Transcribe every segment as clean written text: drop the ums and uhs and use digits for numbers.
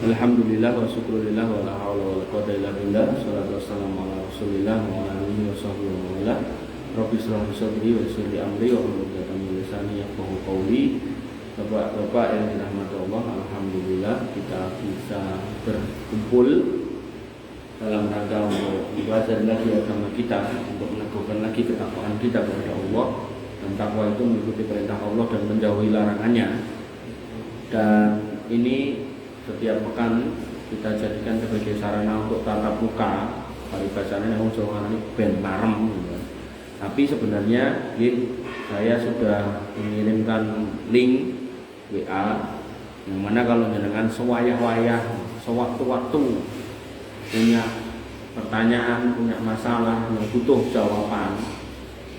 Alhamdulillah wa syukurillah wa la hawla wa la quwwata illa billah. Shalatu wassalamu ala Rasulillah wa ala alihi wa sahbihi wa wala. Rabbi shrah li sadri wa yassir li amri wa hlul 'uqdatam min lisani yafqahu qawli. Bapak-bapak yang dirahmati Allah, alhamdulillah kita bisa berkumpul dalam rangka untuk belajar lagi agama kita, untuk meneguhkan lagi ketakwaan kita kepada Allah. Dan takwa itu mengikuti perintah Allah dan menjauhi larangannya. Dan ini setiap pekan kita jadikan sebagai sarana untuk tatap muka. Paribasane yang Jawa ini ben marem gitu. Tapi sebenarnya saya sudah mengirimkan link WA yang mana kalau jenengan sewayah-wayah, sewaktu-waktu punya pertanyaan, punya masalah yang butuh jawaban.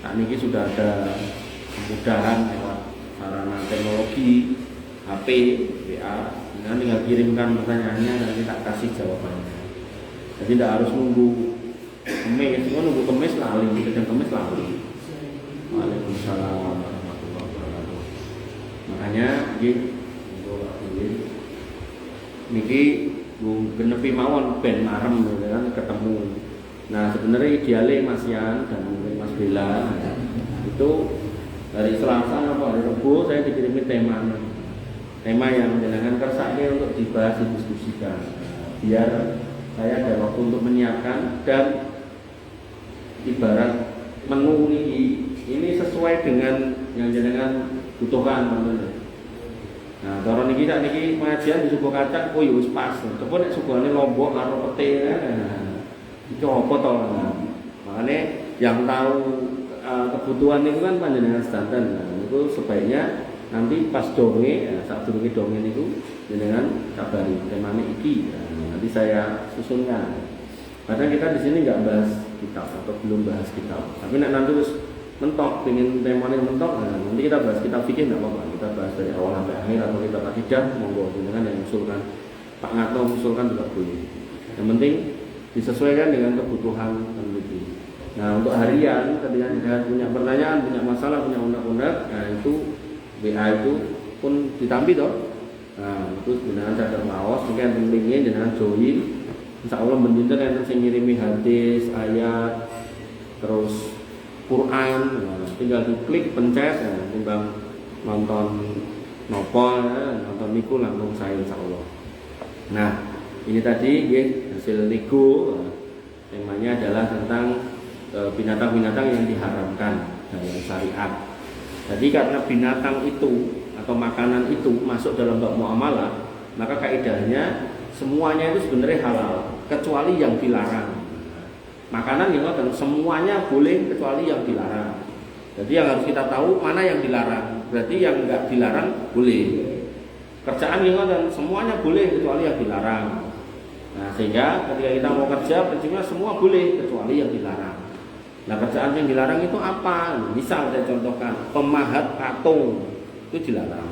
Nah, ini sudah ada kemudahan lewat sarana teknologi HP, WA. Nah, tinggal kirimkan pertanyaannya dan kita kasih jawabannya. Jadi tidak harus nunggu Kemis, nunggu Kemis lali, kadang Kemis lali. Waalaikumsalam warahmatullahi wabarakatuh. Makanya niki genepi mawon ben marem kan ketemu. Nah, sebenarnya idealnya Mas Yan dan Mas Bella itu dari Selasa apa hari Rabu saya dikirimin tema yang jenengan kersake untuk dibahas, didiskusikan. Biar saya ada waktu untuk menyiapkan dan ibarat menu ini sesuai dengan yang jenengan butuhkan, teman-teman. Nah, cara niki sak niki pengajian di suku kacang, oh ya wis pas. Coba nek sugane Lombok karo pete, itu apa to? Makanya yang tahu kebutuhan itu kan panjenengan sedanten. Nah, itu sebaiknya nanti pas saat dongeng itu jenengan kabari temanya iki. Nah, nanti saya susunkan. Karena kita di sini nggak bahas kitab atau belum bahas kitab. Tapi nanti terus mentok, pengen temanya mentok, nah, nanti kita bahas kitab fikih nggak apa-apa. Kita bahas dari awal sampai akhir atau kita akidah, monggo jenengan yang usulkan. Pak Ngato usulkan juga boleh. Yang penting disesuaikan dengan kebutuhan peneliti. Nah, untuk harian ketika jenengan punya pertanyaan, punya masalah, punya unek-unek, nah itu WA itu pun ditampi toh. Nah, itu jenengan sadar maos, mungkin linknya jenengan join. Insyaallah menjinter yang sing ngirimi hadis, ayat, terus Quran, nah, tinggal diklik pencet, nah, timbang nonton nopo, nonton niku langsung saya insyaallah. Nah, ini tadi hasil Lego, temanya adalah tentang binatang-binatang yang diharamkan dalam syariat. Jadi karena binatang itu atau makanan itu masuk dalam bab muamalah, maka kaidahnya semuanya itu sebenarnya halal kecuali yang dilarang. Makanan yang kan semuanya boleh kecuali yang dilarang. Jadi yang harus kita tahu mana yang dilarang. Berarti yang enggak dilarang boleh. Kerjaan yang kan semuanya boleh kecuali yang dilarang. Nah, sehingga ketika kita mau kerja prinsipnya semua boleh kecuali yang dilarang. Nah, kerjaan yang dilarang itu apa? Misal saya contohkan, pemahat patung itu dilarang.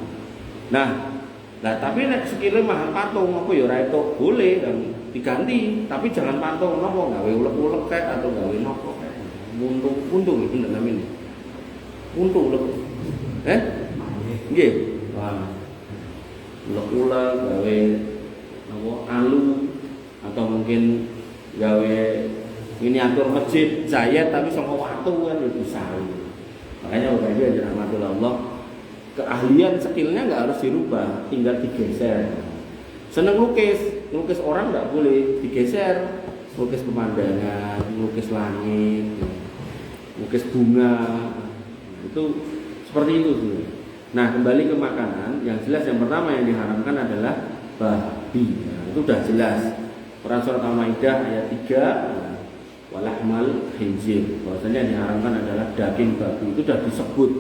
Nah, tapi nek sekile mahat patung apa ya ora itu boleh dan diganti, tapi jangan patung nopo gawe ulek-ulek kayak atau gawe nopo kayak untung itu namanya. Untung ulek. Nggih. Wah. Ulek-ulek gawe nopo alu atau mungkin gawe miniatur masjid jayat tapi sama waktu kan bisa. Makanya Bapak Ibu yang dirahmati Allah, keahlian skillnya nggak harus dirubah, tinggal digeser. Seneng lukis orang nggak boleh digeser, lukis pemandangan, lukis langit, lukis bunga, itu seperti itu sih. Nah, kembali ke makanan, yang jelas yang pertama yang diharamkan adalah babi. Nah, itu sudah jelas. Quran surat Al-Maidah ayat 3, walahmal khinzir, bahwasanya yang diharamkan adalah daging babi. Itu sudah disebut.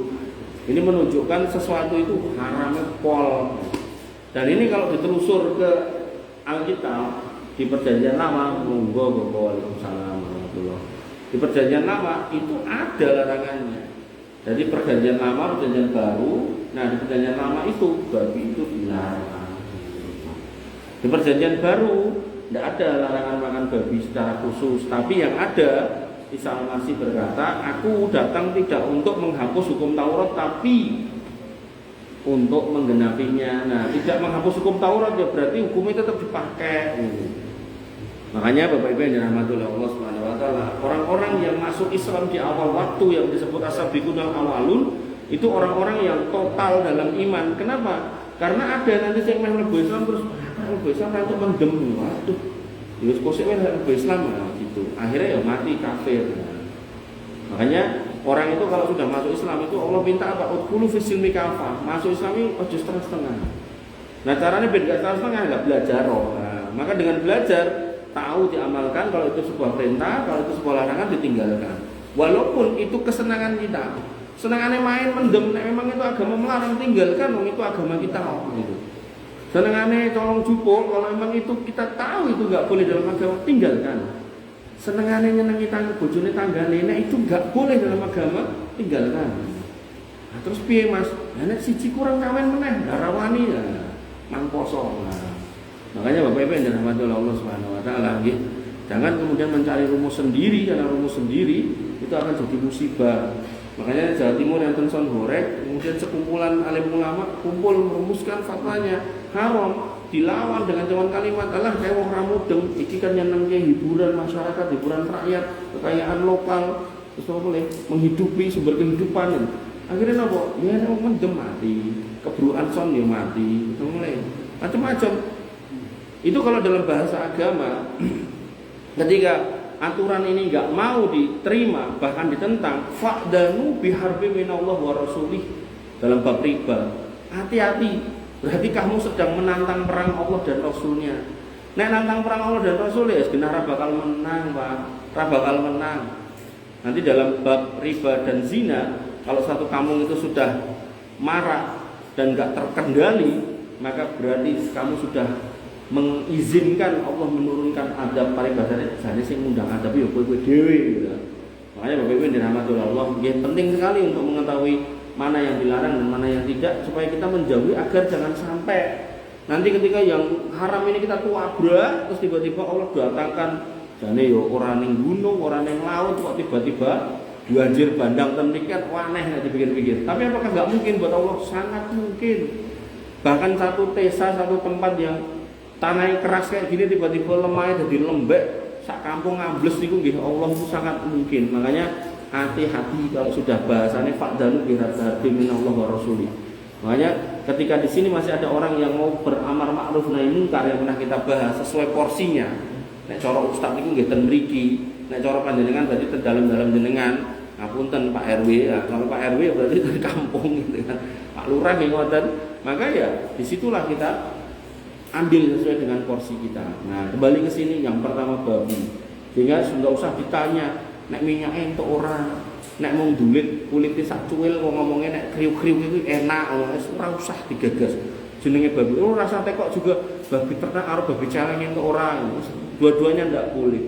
Ini menunjukkan sesuatu itu haramnya pol. Dan ini kalau ditelusur ke Alkitab di Perjanjian Lama, monggo Waalaikumsalam warahmatullahi. Di Perjanjian Lama itu ada larangannya. Jadi Perjanjian Lama, Perjanjian Baru. Nah, di Perjanjian Lama itu babi itu dilarang. Di Perjanjian Baru tidak ada larangan makan babi secara khusus, tapi yang ada Isa Al-Masih berkata, aku datang tidak untuk menghapus hukum Taurat, tapi untuk menggenapinya. Nah, tidak menghapus hukum Taurat ya berarti hukumnya tetap dipakai. Makanya Bapak Ibu yang dirahmati oleh Allah Subhanahu wa taala, orang-orang yang masuk Islam di awal waktu yang disebut as-sabiqunal awalun itu orang-orang yang total dalam iman. Kenapa? Karena ada nanti yang mlebu Islam terus mlebu Islam itu mendem. Waduh. Ya wis kosek mlebu Islam gitu. Akhirnya ya mati kafir. Makanya orang itu kalau sudah masuk Islam itu Allah minta apa? Udkhulu fis silmi kafah. Masuk Islam ini ojo setengah-setengah. Nah, caranya beda setengah-setengah enggak belajar. Nah, maka dengan belajar tahu diamalkan, kalau itu sebuah perintah, kalau itu sebuah larangan ditinggalkan. Walaupun itu kesenangan kita. Senangannya main mendem, memang itu agama melarang tinggalkan, itu agama kita gitu. Senangannya colong jupuk, kalau memang itu kita tahu itu enggak boleh dalam agama, tinggalkan. Senengannya nyenengi bojone tanggane, nah itu enggak boleh dalam agama, tinggalkan. Nah, terus piye Mas? Nek siji kurang kawin meneh, darawani ya, mang poso. Nah, makanya Bapak Ibu yang dirahmati oleh Allah Subhanahu wa taala, jangan kemudian mencari rumus sendiri, karena rumus sendiri itu akan jadi musibah. Makanya Jawa Timur yang tenson gorek, kemudian sekumpulan alim ulama kumpul merumuskan fatwanya haram, dilawan dengan cuman kalimat Allah kayak wong ramudeng, iki kan nyenengke hiburan masyarakat, hiburan rakyat, kekayaan lokal, terus apa boleh menghidupi sumber kehidupan. Akhirnya apa? Ya nek mendem mati, keburu anson ya mati, mulai macam-macam. Itu kalau dalam bahasa agama ketika aturan ini enggak mau diterima bahkan ditentang, fa'danu biharbi minallah wa rasulih dalam bab riba. Hati-hati, berarti kamu sedang menantang perang Allah dan Rasulnya. Nek nantang perang Allah dan Rasul ya sebenarnya bakal menang, Pak. Bakal menang. Nanti dalam bab riba dan zina, kalau satu kampung itu sudah marak dan enggak terkendali, maka berarti kamu sudah mengizinkan Allah menurunkan adab paribadane jane sing ngundang adab ya kowe dhewe gitu. Makanya Bapak Ibu yang dirahmati Allah, penting sekali untuk mengetahui mana yang dilarang dan mana yang tidak supaya kita menjauhi agar jangan sampai nanti ketika yang haram ini kita tuabrak terus tiba-tiba Allah datangkan jane yo ora ning gunung, ora ning laut kok tiba-tiba banjir bandang ten tiket aneh nek dipikir-pikir. Tapi apakah enggak mungkin buat Allah? Sangat mungkin. Bahkan satu desa, satu tempat yang tanah keras kayak gini tiba-tiba lemah jadi lembek, sak kampung ambles niku nggih Allah itu sangat mungkin. Makanya hati-hati kalau sudah bahasanya fa'danu biharbi minallah wa rasulih. Makanya ketika di sini masih ada orang yang mau beramar ma'ruf nahi munkar yang pernah kita bahas sesuai porsinya. Nek cara ustaz niku nggih ten mriki, nek cara panjenengan berarti terdalam-dalam jenengan. Ngapunten Pak RW, ya, kalau Pak RW berarti dari kampung gitu kan. Pak Lurah nggih ngoten. Maka ya disitulah kita ambil sesuai dengan porsi kita. Nah, kembali ke sini yang pertama babi. Sehingga enggak usah ditanya nek minyake entuk ora, nek mung dulit kulite sak cuwil kok ngomongnya nek kriuk-kriuk itu enak, ora usah digagas. Jenenge babi. Oh, rasa tekok juga babi ternak karo babi celeng entuk ora. Dua-duanya enggak boleh.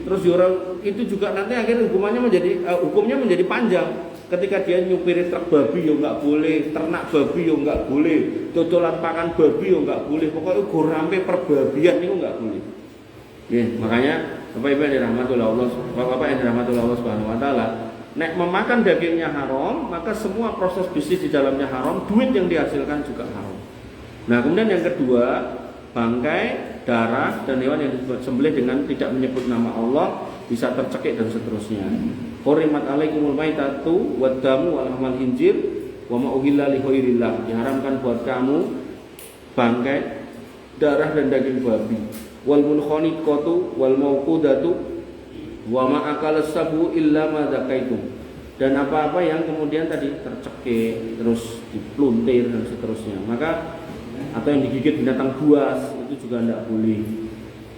Terus orang itu juga nanti akhirnya hukumnya menjadi panjang. Ketika dia nyupiri truk babi ya enggak boleh, ternak babi ya enggak boleh, dodolan pakan babi ya enggak boleh, pokoknya gorampe perbabian itu enggak boleh. Makanya Bapak Ibu yang dirahmati oleh Allah, Bapak yang dirahmati oleh Allah Subhanahu wa taala, nek memakan dagingnya haram, maka semua proses bisnis di dalamnya haram, duit yang dihasilkan juga haram. Nah, kemudian yang kedua, bangkai, darah dan hewan yang disembelih dengan tidak menyebut nama Allah bisa tercekik dan seterusnya. Hurimat alaikumul maitatu waddamu wal lahmal khinzir wa ma uhilla li ghairillah. Diharamkan buat kamu bangkai, darah dan daging babi. Wal munkhaniqatu wal mauqudatu wa ma akalas sabu illa ma zakaitum. Dan apa-apa yang kemudian tadi tercekik, terus dipluntir dan seterusnya. Maka atau yang digigit binatang buas itu juga tidak boleh.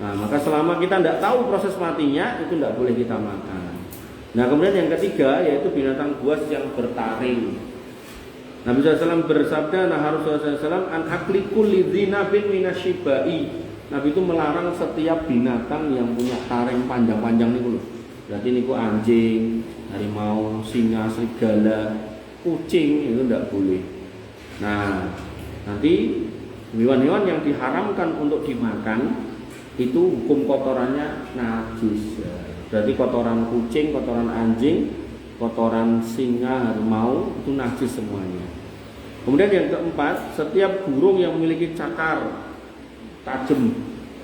Nah, maka selama kita tidak tahu proses matinya itu tidak boleh kita makan. Nah, kemudian yang ketiga yaitu binatang buas yang bertaring. Nabi SAW bersabda, nah harus SAW an akli kulli dzinabin minasyibai. Nabi itu melarang setiap binatang yang punya taring panjang-panjang niku lho. Berarti niku anjing, harimau, singa, serigala, kucing itu tidak boleh. Nah, nanti hewan-hewan yang diharamkan untuk dimakan itu hukum kotorannya najis. Berarti kotoran kucing, kotoran anjing, kotoran singa, harimau itu najis semuanya. Kemudian yang keempat, setiap burung yang memiliki cakar tajam,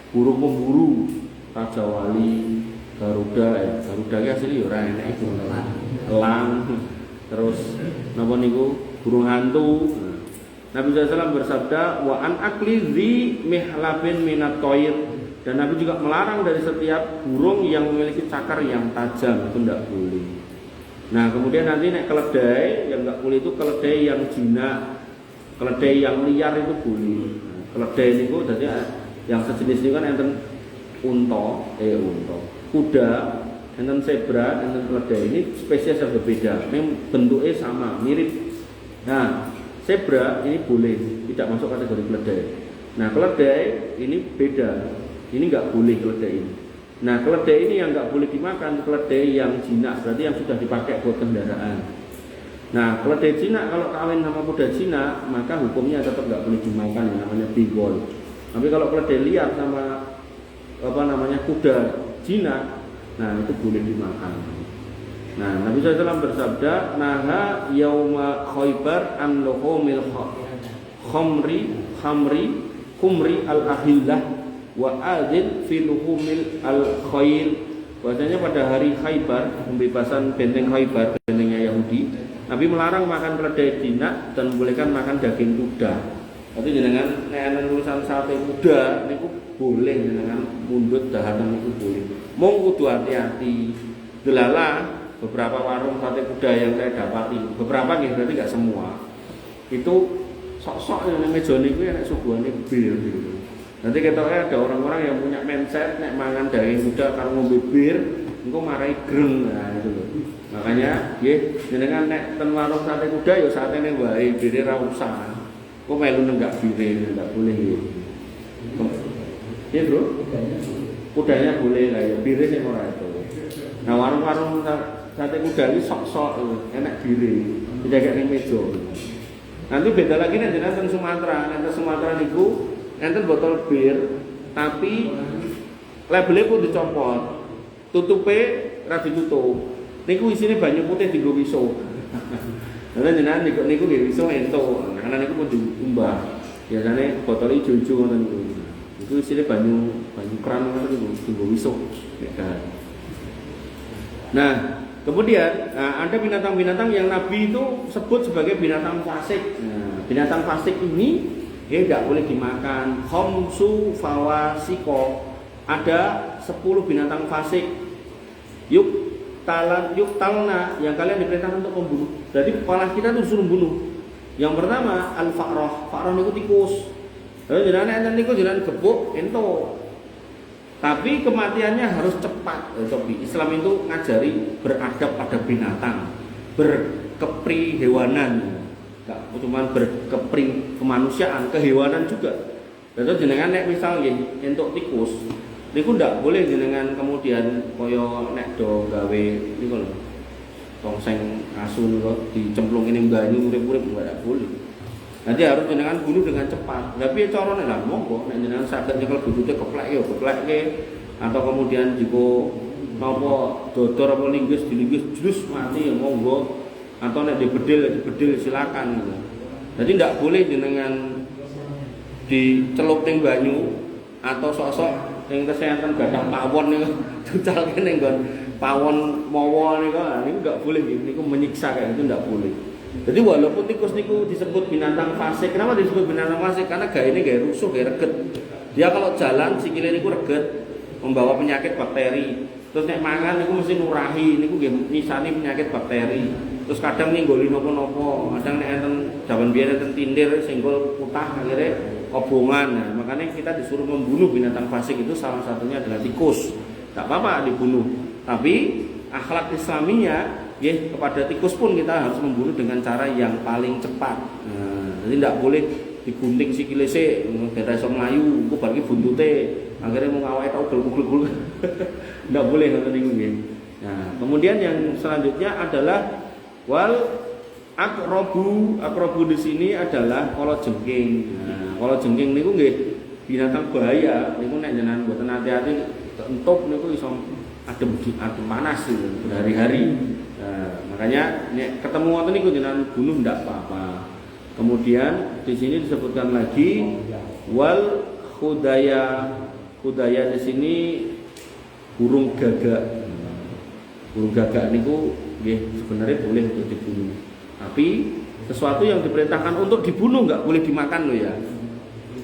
burung pemburu, raja wali, garuda, garuda ki asli ora enak iku. Elang, terus napa niku burung hantu. Nabi SAW bersabda, wa an akli dzi mihlabin minat toir, dan Nabi juga melarang dari setiap burung yang memiliki cakar yang tajam, itu tidak boleh. Nah kemudian nanti nek keledai yang nggak boleh itu keledai yang jinak, keledai yang liar itu boleh. Keledai itu jadi yang sejenis ini kan enten unta, kuda, enten zebra, enten keledai. Ini spesies yang berbeda, ini bentuknya sama, mirip. Nah zebra ini boleh, tidak masuk kategori keledai. Nah keledai ini beda, ini nggak boleh keledai ini. Nah keledai ini yang nggak boleh dimakan, keledai yang jinak, berarti yang sudah dipakai buat kendaraan. Nah keledai jinak kalau kawin sama kuda jinak, maka hukumnya tetap nggak boleh dimakan, yang namanya bigol. Tapi kalau keledai liar sama kuda jinak, nah itu boleh dimakan. Nah Nabi SAW bersabda, naha yauma Khaybar an luhumil khumri al-ahillah wa adil fi luhumil al-khayl. Bahwasanya pada hari Khaybar, pembebasan benteng Khaybar, bentengnya Yahudi, Nabi melarang makan keledai jinak dan membolehkan makan daging kuda. Tapi jenengan nek tulisan sate kuda niku boleh, jenengan mundut dahanan niku boleh. Mong kudu hati-hati. Delala beberapa warung sate kuda yang saya dapati, beberapa nggih berarti enggak semua. Itu sok-sok yang meja niku nek suguhane bir gitu. Nanti ketoknya ada orang-orang yang punya mindset nek mangan daging kuda karo ngombe bir, engko marai greng, nah itu loh. Makanya nggih jenengan nek ten warung sate kuda ya satene wae, bire ra usah. Kok melu nenggak bire, enggak boleh nggih. Ya, Bro. Kudanya boleh lah ya, bire sing ora itu. Nah, warung-warung sate kuda iki sok-sok enak bire, tidak kayak ning meja. Nanti beda lagi nek jenengan ten Sumatera, nek Sumatera niku enten botol bir, tapi labelnya pun dicopot, tutupe ra ditutup. Niku isine banyu putih dienggo wiso. Lah jenengan niku nggih wiso ento, karena niku pun diumbah. Biasane botol ijo-ijo ngoten niku. Niku isine banyu keran ngoten niku dienggo wiso. Nah, kemudian ada binatang-binatang yang Nabi itu sebut sebagai binatang fasik. Nah, binatang fasik ini tidak boleh dimakan. Khamsu fawasiko, ada 10 binatang fasik. Yuk talna yang kalian diperintahkan untuk membunuh. Jadi kepala kita tuh suruh bunuh. Yang pertama al-fa'rah, fa'rah niku tikus. Lalu jenengan enten niku jenengan gebuk ento. Tapi kematiannya harus cepat. Islam itu ngajari beradab pada binatang, berkepri hewanan. Enggak cuma berkepring kemanusiaan, kehewanan juga. Lalu jenengan nek misal nggih entuk tikus, niku ndak boleh jenengan kemudian kaya nek do gawe niku lho. Tongseng asu niku dicemplungin ning banyu urip-urip enggak boleh. Nanti harus jenengan bunuh dengan cepat. Tapi carane lah monggo nek jenengan saged nyekel butute keplek ya keplekke, atau kemudian jika napa dodor apa linggis dilinggis jus mati ya monggo. Atau nek dibedil silakan gitu. Jadi tidak boleh jenengan dicelup ning banyu atau sok-sok ning kesehatan gadah pawon niku dicalke ning nggon pawon mawa niku enggak boleh gitu. Niku menyiksa kayak itu enggak boleh. Jadi walaupun tikus niku disebut binatang fasik, kenapa disebut binatang fasik? Karena gaine gawe rusuh, gawe reget. Dia kalau jalan sikile niku reget, membawa penyakit bakteri. Terus nek mangan niku mesti nurahi, niku nggih nisani penyakit bakteri. Terus kadang ninggoli nopo-nopo, kadang nek enten jaman biyen enten tindir singgol putah akhirnya obongan. Nah, makanya kita disuruh membunuh binatang fasik itu salah satunya adalah tikus. Tak apa-apa dibunuh. Tapi akhlak Islaminya ya kepada tikus pun kita harus membunuh dengan cara yang paling cepat. Nah, jadi tidak boleh digunting sikile sik, gara iso mlayu, engko bar iki buntute akhirnya mau ngawake tau gul-gul. Tidak boleh ngoten niku nggih. Nah, kemudian yang selanjutnya adalah wal akrobu di sini adalah kalajengking. Nah, kalajengking niku nggih binatang bahaya. Niku nek jenengan mboten hati-hati entuk niku iso adem panas gitu, berhari-hari. Nah, makanya nek ketemu ngoten niku jenengan bunuh ndak apa-apa. Kemudian di sini disebutkan lagi wal khudaya. Khudaya di sini burung gagak. Burung gagak niku nggih sebenarnya boleh untuk dibunuh. Tapi sesuatu yang diperintahkan untuk dibunuh nggak boleh dimakan loh ya.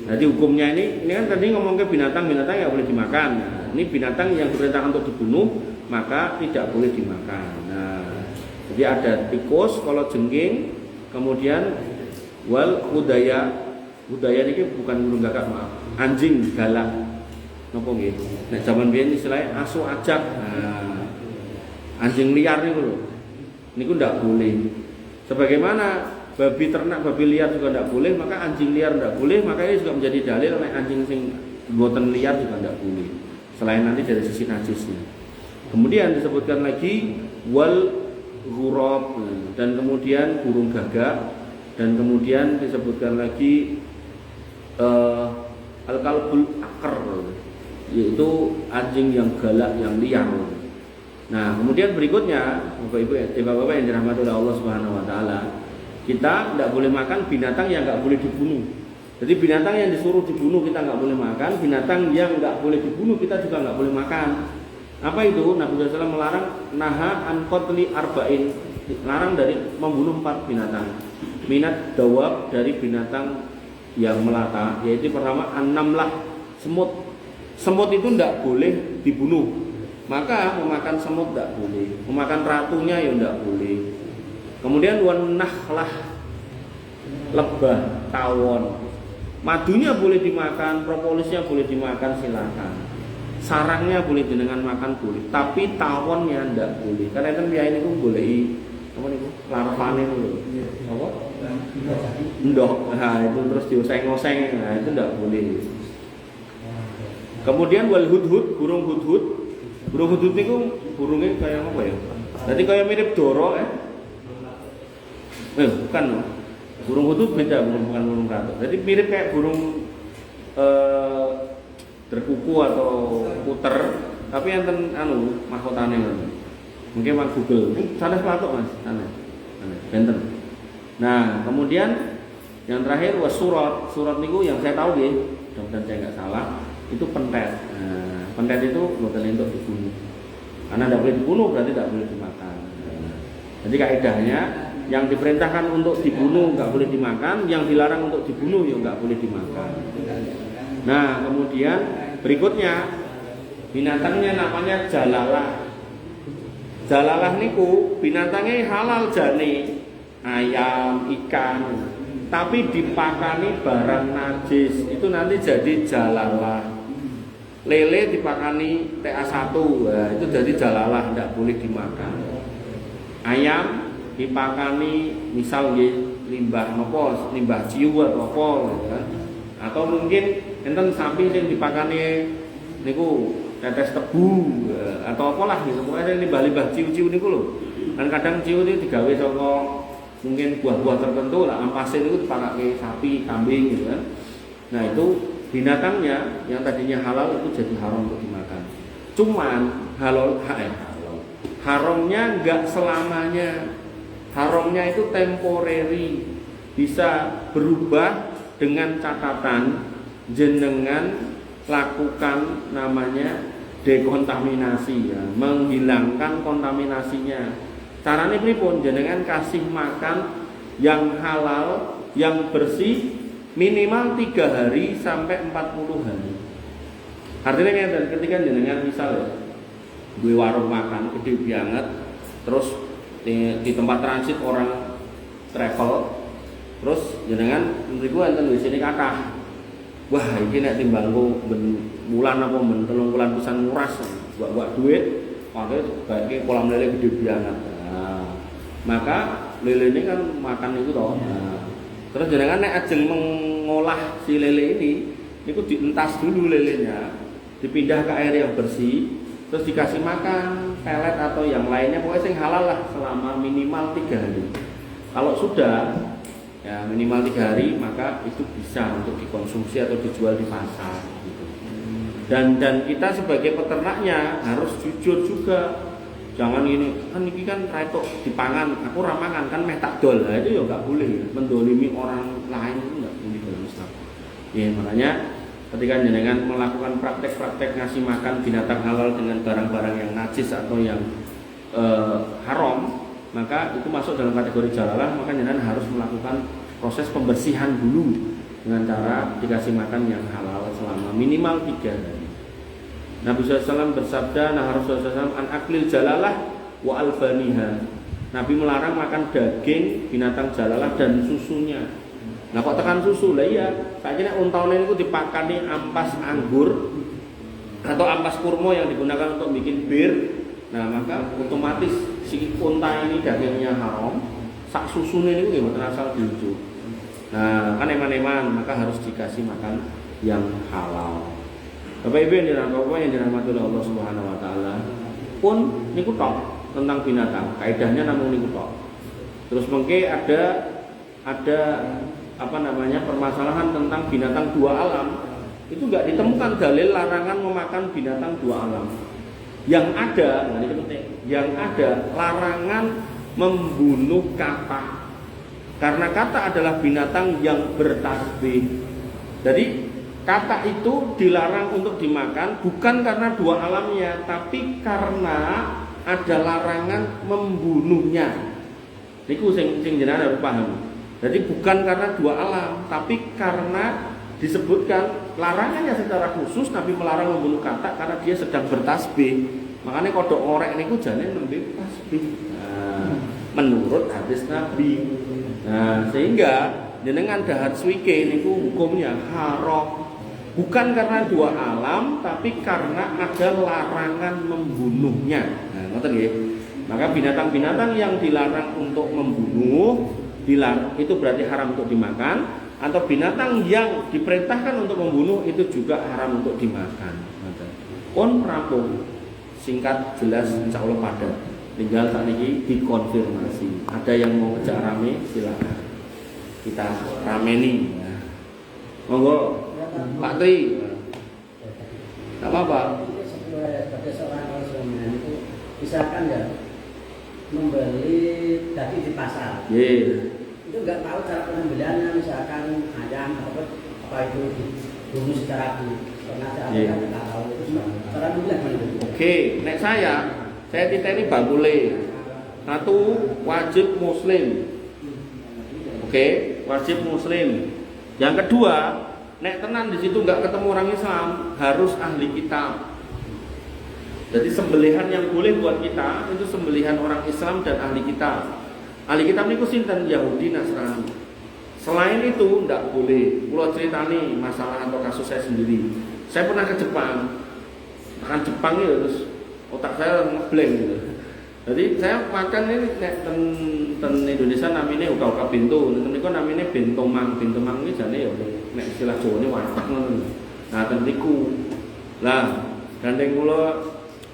Jadi hukumnya ini kan tadi ngomong ke binatang-binatang yang boleh dimakan. Nah, ini binatang yang diperintahkan untuk dibunuh maka tidak boleh dimakan. Nah, jadi ada tikus, kalau jengking, kemudian wal udaya. Udaya ini bukan burung gagak, maaf. Anjing galak. Napa nggih? Nek zaman biyen istilahnya asu ajak. Nah, anjing liar niku lho. Niku ndak boleh. Sebagaimana babi ternak, babi liar juga tidak boleh, maka anjing liar tidak boleh, maka ini juga menjadi dalil nek anjing sing boten liar juga tidak boleh. Selain nanti dari sisi najisnya. Kemudian disebutkan lagi wal ghurab, dan kemudian burung gagak, dan kemudian disebutkan lagi al-kalbul akar, yaitu anjing yang galak, yang liar. Nah, kemudian berikutnya Bapak-Bapak yang dirahmati oleh Allah Subhanahu wa taala, kita tidak boleh makan binatang yang nggak boleh dibunuh. Jadi binatang yang disuruh dibunuh kita nggak boleh makan, binatang yang nggak boleh dibunuh kita juga nggak boleh makan. Apa itu? Nabi SAW melarang naha an qatli arba'in, larang dari membunuh 4 binatang. Minat dawab, dari binatang yang melata, yaitu pertama an-namlah, semut. Semut itu tidak boleh dibunuh. Maka memakan semut tidak boleh, memakan ratunya ya tidak boleh. Kemudian wan nakhlah, lebah, tawon, madunya boleh dimakan, propolisnya boleh dimakan, silakan. Sarangnya boleh dengan makan boleh, tapi tawonnya tidak boleh. Karena kan biaya ini boleh apa niku? Larvane niku. Apa? Ndok. Nah, itu terus dioseng-oseng. Nah, itu tidak boleh. Kemudian wal hudhud, burung hudhud. Burung hudhud niku burungnya kayak apa ya? Jadi kayak mirip doro bukan loh. Burung hudhud beda, bukan burung ratu. Jadi mirip kayak burung berkuku atau puter, tapi enten mahkotane ngono. Mungkin Mas Google. Ini sanes platuk Mas, aneh. Benten. Nah, kemudian yang terakhir was surat. Surat niku yang saya tahu nggih, mudah-mudahan saya enggak salah, itu pentet. Nah, pentet itu bukan untuk dibunuh. Karena tidak boleh dibunuh berarti tidak boleh dimakan. Nah, jadi kaidahnya yang diperintahkan untuk dibunuh nggak boleh dimakan, yang dilarang untuk dibunuh ya nggak boleh dimakan. Nah, kemudian berikutnya binatangnya namanya jalalah. Jalalah niku binatangnya halal jane, ayam, ikan, tapi dipakani barang najis itu nanti jadi jalalah. Lele dipakani TA1, nah, itu jadi jalalah, tidak boleh dimakan. Ayam dipakani misal limbah nopo, limbah ciu atau apa gitu kan. Atau mungkin enten sapi yang dipakani niku tetes tebu atau apalah gitu. Pokoknya limbah-limbah ciu-ciu niku lho. Dan kadang ciu itu digawe saka mungkin buah-buah tertentu lah, ampasnya itu dipakai sapi, kambing gitu kan. Nah, itu binatangnya yang tadinya halal itu jadi haram untuk dimakan. Cuman haramnya enggak selamanya. Haramnya itu temporary, bisa berubah dengan catatan jenengan lakukan namanya dekontaminasi ya, menghilangkan kontaminasinya. Caranya pripun? Jenengan kasih makan yang halal, yang bersih minimal 3 hari sampai 40 hari. Artinya ketika jenengan misalnya gue warung makan gede banget, terus di tempat transit orang travel, terus jenengan mriku enten wis ini kathah. Wah, iki nek timbangku ben wulan apa ben 3 wulan pisan nguras, buat duit, makanya bagi kolam lele gede banget. Nah, maka lele ini kan makan itu toh. Nah, terus jenengan nek ajeng mengolah si lele ini, itu dientas dulu lelenya, dipindah ke air yang bersih, terus dikasih makan pelet atau yang lainnya, pokoknya yang halal lah selama minimal 3 hari. Kalau sudah ya minimal 3 hari, maka itu bisa untuk dikonsumsi atau dijual di pasar gitu. Dan kita sebagai peternaknya harus jujur juga. Jangan ini kan retok dipangan, aku ramangan kan meh tak dol. Nah, itu ya nggak boleh mendolimi orang lain itu enggak boleh dalam Islam. Ya, makanya ketika jenengan melakukan praktek-praktek ngasih makan binatang halal dengan barang-barang yang najis atau yang haram, maka itu masuk dalam kategori jalalah. Maka jenengan harus melakukan proses pembersihan dulu dengan cara dikasih makan yang halal selama minimal 3 hari. Nabi SAW bersabda, nah Rasulullah SAW an aklil jalalah wa albaniha. Nabi melarang makan daging binatang jalalah dan susunya. Nah kok tekan susu? Lah iya, saiki nek untane niku dipakani ampas anggur atau ampas kurma yang digunakan untuk bikin bir. Nah, maka otomatis si unta ini dagingnya haram, sak susune niku nggih mboten asal diujuk. Nah, kan eman-eman, maka harus dikasih makan yang halal. Bapak Ibu yang dirahmati oleh Allah Subhanahu wa taala, pun niku tok tentang binatang. Kaidahnya namun niku tok. Terus mengke ada permasalahan tentang binatang dua alam. Itu enggak ditemukan dalil larangan memakan binatang dua alam. Yang ada, nah ini penting, yang ada larangan membunuh kata. Karena kata adalah binatang yang bertasbih. Jadi kata itu dilarang untuk dimakan bukan karena dua alamnya, tapi karena ada larangan membunuhnya. Niku sing jenengan harus paham. Jadi bukan karena dua alam, tapi karena disebutkan larangannya secara khusus. Nabi melarang membunuh kata karena dia sedang bertasbih. Makanya kodok ngorek niku jane nembe tasbih. Nah, menurut hadis Nabi. Nah, sehingga jenengan dahar suwike niku hukumnya haram. Bukan karena dua alam, tapi karena ada larangan membunuhnya. Nah, ngoten nggih. Maka binatang-binatang yang dilarang untuk membunuh, itu berarti haram untuk dimakan. Atau binatang yang diperintahkan untuk membunuh itu juga haram untuk dimakan. Pun rampung, singkat, jelas, insya Allah padat. Tinggal saat ini dikonfirmasi. Ada yang mau ngejak rame, silakan. Kita rameni. Ya. Monggo, Pak Tri. Tak apa-apa. Sebagai seorang konsumen itu misalkan ya membeli daging di pasar. Yeah. Itu nggak tahu cara pembeliannya, misalkan ayam apa itu dibunuh secara sengaja, nggak tahu itu cara pembelian. Oke, nek saya titeni bakule. Satu, wajib muslim. Oke, wajib muslim. Yang kedua, nek tenan di situ nggak ketemu orang Islam, harus ahli kitab. Jadi sembelihan yang boleh buat kita itu sembelihan orang Islam dan ahli kitab. Ahli kitab niku sinten? Yahudi, Nasrani. Selain itu ndak boleh. Kula ceritani masalah atau kasus saya sendiri. Saya pernah ke Jepang. Makan Jepang ya terus otak saya ngeblank gitu. Jadi saya makan ini ten Indonesia namanya uga-uga bento, ten niku namanya bentomang. Bentomang iki jane ya nek istilah Jawane warteg ngono. Nah, ten niku. Lah, gandeng kula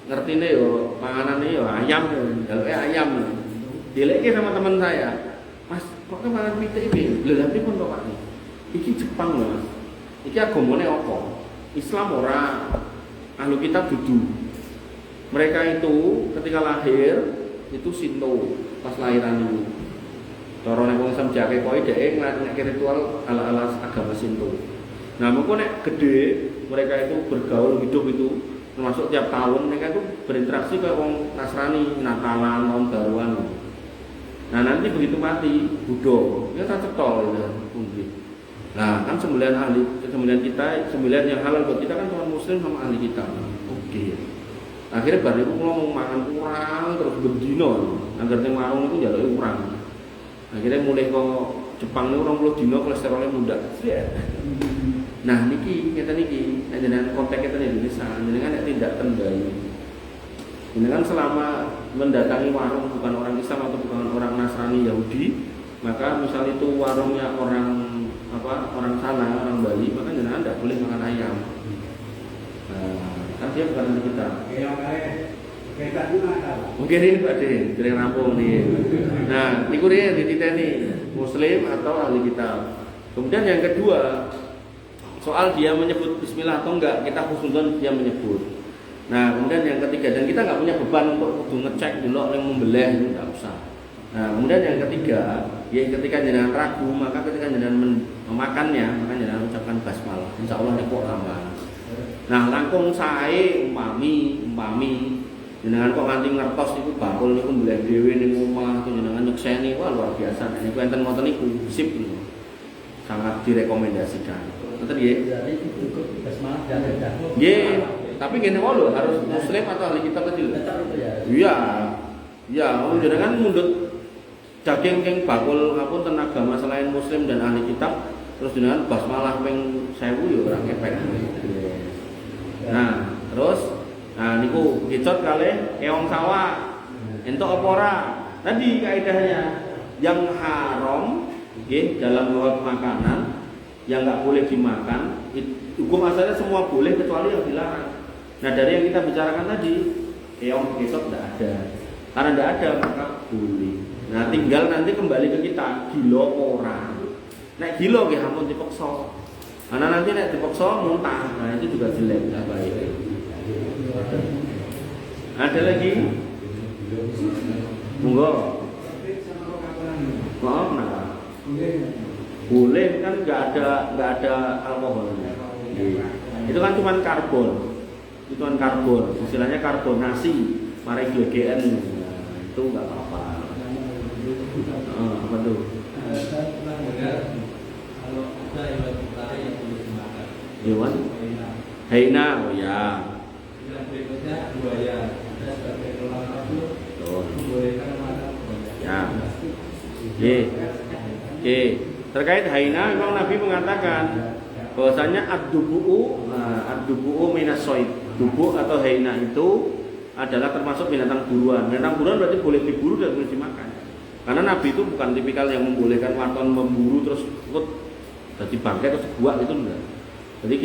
ngertine yo panganane yo ayam, jaluke ayam. Dileke sama teman saya, Mas, kok makan pitik iki? Lha lha pripun kok Pak? Iki Jepang lho, Mas. Iki agamane apa? Islam ora, ahlu kitab dudu. Mereka itu ketika lahir itu Shinto pas lahiran itu. Cara nek wong Islam jake koe dhek nglakuke ritual ala-ala agama Shinto. Nah, mengko nek gede mereka itu bergaul hidup itu termasuk tiap tahun mereka itu berinteraksi kayak wong Nasrani, Natalan, tahun baruan. Nah nanti begitu mati Buddha, ya tak cetol ya. Nah kan sembelihan kita, sembelihan yang halal buat kita kan cuma muslim sama ahli kita. Oke. Akhirnya baru itu mau makan kurang terus berdino, agar teng warung itu jalur kurang. Akhirnya mulai kok Jepang ini orang 20 dino kolesterolnya muda. Nah niki kita niki, dengan konteks kita di Indonesia, dengan tidak tendai. Ini kan selama mendatangi warung bukan orang Islam atau bukan orang Nasrani Yahudi, maka misal itu warungnya orang sana, orang Bali, maka jangan tidak boleh makan ayam. Nah, kan dia bukan dari kita. Mungkin ini Pak Din, dari rampung nih. Nah, niku dia dititeni muslim atau ahli kitab. Kemudian yang kedua, soal dia menyebut bismillah atau enggak, kita khususkan dia menyebut. Nah, kemudian yang ketiga, dan kita nggak punya beban untuk ngecek dulu yang membeleh, itu nggak usah. Nah, kemudian yang ketiga, Ya, ketika jenengan ragu, maka ketika jenengan memakannya, maka jenengan ucapkan basmalah. Insyaallah nek kok aman. Nah, langkung sae umpami jenengan kok nganti ngertos iku bakul niku mbleh dhewe ning omah atau jenengan nyekseni, wah luar biasa. Nek niku enten ngoten niku sip niku. Sangat direkomendasikan. Ngoten nggih. Berarti cukup basmalah dan ada. Nggih, tapi ngene wae lho, harus muslim atau ahli kitab tadi lho. Tetap itu ya. Iya. Ya, jenengan mundut daging king bakul ngapunten agama selain muslim dan ahli kitab, terus jenengan basmalah ping 1000 ya ora kepek. Nah, terus niku kicot kalih keong sawah. Entuk apa ora? Tadi kaidahnya yang haram nggih dalam bab makanan yang enggak boleh dimakan, hukum asalnya semua boleh kecuali yang dilarang. Nah, dari yang kita bicarakan tadi, keong kicot enggak ada. Karena enggak ada maka boleh. Nah, tinggal nanti kembali ke kita, gila ora. Nek gila nggih ampun dipaksa. Karena nanti nek dipaksa muntah. Nah, itu juga jelek, enggak baik. Ada lagi? Monggo. Maaf, kenapa? Boleh kan nggak ada alkoholnya. Itu kan cuma karbon. Itu kan karbon. Istilahnya karbonasi. Mari GGN. Itu nggak apa-apa. Apa tuh? Hewan? Haina, oh ya. Ya. Oke. Terkait haina, memang Nabi mengatakan bahwasanya ad-dubu'u minas soid. Dubu atau haina itu adalah termasuk binatang buruan. Binatang buruan berarti boleh diburu dan boleh dimakan. Karena Nabi itu bukan tipikal yang membolehkan waton memburu terus jadi bangkai terus buat itu enggak. Jadi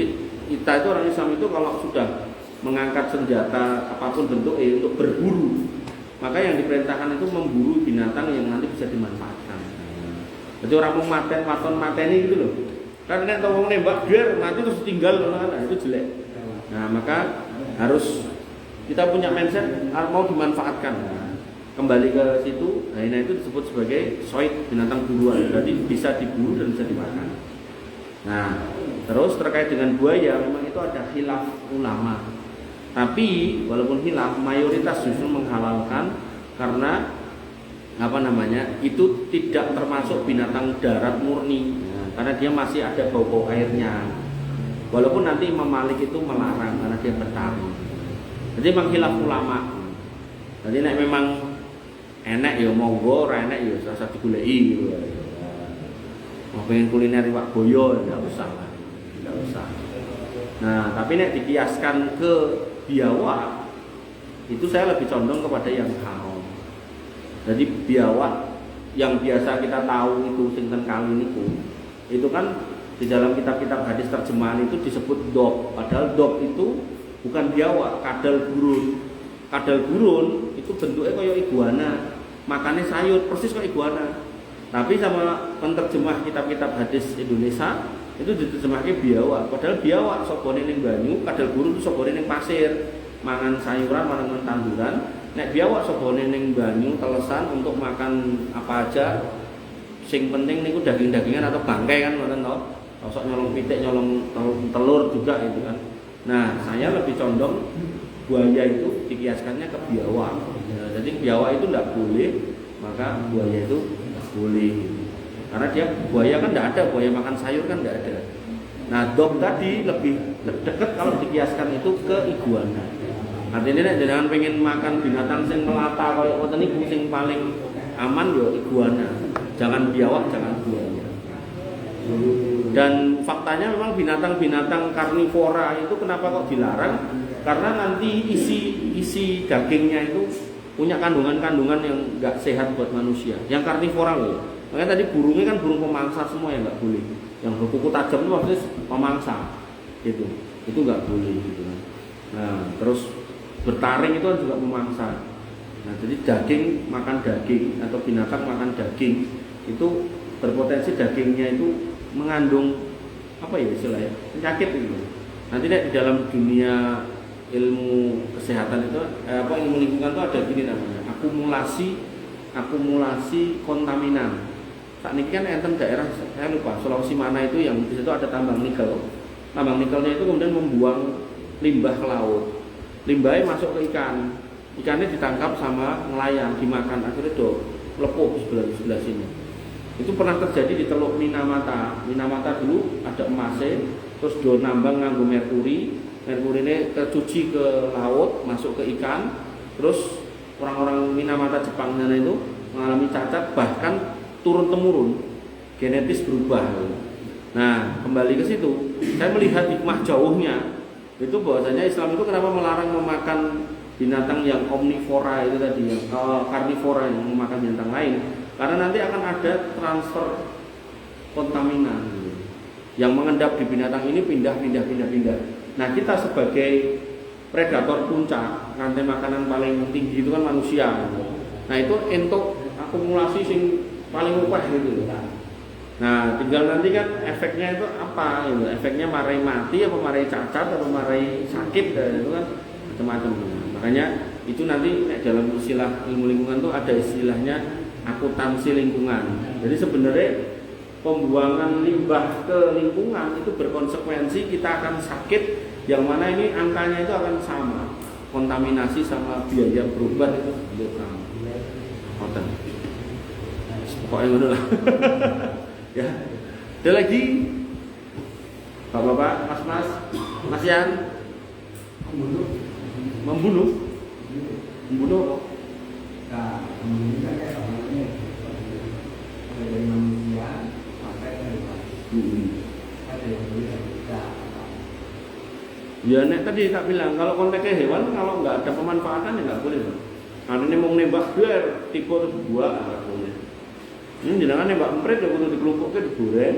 kita itu orang Islam itu kalau sudah mengangkat senjata apapun bentuknya untuk berburu, maka yang diperintahkan itu memburu binatang yang nanti bisa dimanfaatkan. Jadi orang mau waton mateni gitu loh. Karena kalau mau nembak biar mati terus tinggal, nah, itu jelek. Nah, maka harus kita punya mindset mau dimanfaatkan. Nah, kembali ke situ, nah itu disebut sebagai soid, binatang buruan. Jadi bisa diburu dan bisa dimakan. Nah, terus terkait dengan buaya, memang itu ada khilaf ulama. Tapi walaupun khilaf, mayoritas justru menghalalkan karena itu tidak termasuk binatang darat murni. Karena dia masih ada bau-bau airnya. Walaupun nanti Imam Malik itu melarang karena dia bertarung. Jadi memang khilaf ulama. Jadi nek memang enak ya monggo, ora enak ya rasa digoleki gitu. Mau pengen kuliner iwak boyo enggak usah lah. Enggak usah. Nah, tapi nek dikiaskan ke biawak itu saya lebih condong kepada yang haram. Jadi biawak yang biasa kita tahu itu sinten kali niku itu kan di dalam kitab-kitab hadis terjemahan itu disebut dob. Padahal dob itu bukan biawak, kadal gurun. Kadal gurun itu bentuknya kayak iguana, makannya sayur persis kayak iguana. Tapi sama penerjemah kitab-kitab hadis Indonesia itu diterjemahke biawak. Padahal biawak sopone ning banyu, kadal gurun itu sopone ning pasir, mangan sayuran, mangan tanduran. Nek biawak sopone ning banyu telesan untuk makan apa aja. Sing penting niku daging-dagingan atau bangkai kan ngoten to. Sosok nyolong pitik, nyolong telur juga itu kan. Nah, saya lebih condong buaya itu dikiaskannya ke biawak. Ya, jadi biawak itu tidak boleh, maka buaya itu boleh. Karena dia buaya kan tidak ada, buaya makan sayur kan tidak ada. Nah, dob tadi lebih dekat kalau dikiaskan itu ke iguana. Artinya nek jenengan pengen makan binatang sing melata kaya ngoten niku sing paling aman yo iguana. Jangan biawak, jangan buaya. Dan faktanya memang binatang-binatang karnivora itu kenapa kok dilarang? Karena nanti isi dagingnya itu punya kandungan-kandungan yang nggak sehat buat manusia. Yang karnivora loh. Makanya tadi burungnya kan burung pemangsa semua yang nggak boleh. Yang berkuku tajam itu maksudnya pemangsa, gitu. Itu nggak boleh gitu. Nah, terus bertaring itu kan juga pemangsa. Nah, jadi daging makan daging atau binatang makan daging itu berpotensi dagingnya itu mengandung apa ya istilahnya penyakit itu. Nanti di dalam dunia ilmu kesehatan itu ilmu lingkungan itu ada gini namanya akumulasi kontaminan. saat ini kan enten daerah saya lupa Sulawesi mana itu yang di situ ada tambang nikel. Tambang nikelnya itu kemudian membuang limbah ke laut. Limbahnya masuk ke ikan. Ikannya ditangkap sama nelayan, dimakan, akhirnya lepuh sebelah sini. Itu pernah terjadi di Teluk Minamata. Minamata dulu ada emasnya, terus do nambang nganggo merkuri. Merkuri ini kecuci ke laut, masuk ke ikan. Terus orang-orang Minamata Jepang sana itu mengalami cacat, bahkan turun temurun, genetis berubah. Nah, kembali ke situ, saya melihat hikmah jauhnya itu bahwasanya Islam itu kenapa melarang memakan binatang yang omnivora itu tadi, yang karnivora yang memakan binatang lain, karena nanti akan ada transfer kontaminan yang mengendap di binatang ini pindah. Nah, kita sebagai predator puncak, rantai makanan paling tinggi itu kan manusia. Nah, itu untuk akumulasi sing paling upah gitu. Nah, tinggal nanti kan efeknya itu apa gitu. Efeknya marai mati apa marai cacat atau marai sakit dan itu kan macam-macam. Makanya itu nanti dalam istilah ilmu lingkungan itu ada istilahnya akuntansi lingkungan. Jadi sebenarnya pembuangan limbah ke lingkungan itu berkonsekuensi kita akan sakit, yang mana ini angkanya itu akan sama. Kontaminasi sama biaya berobat itu sama. Konten. Pokoknya ngono lah. Ya. Ada lagi? Bapak-bapak, Mas-mas, Mas Yan. Membunuh apa? Nah, membunuh kan kayak orang ini dari manusia sampai ke hewan. Ada yang boleh dan tidak. Ya, nek tadi tak bilang kalau konteksnya hewan, kalau nggak ada pemanfaatan ya nggak boleh. Nah, ini mau nembak biar tipe terus buah nggak boleh. Ini jangan nembak emprit ya kudu dikelompoknya digoreng.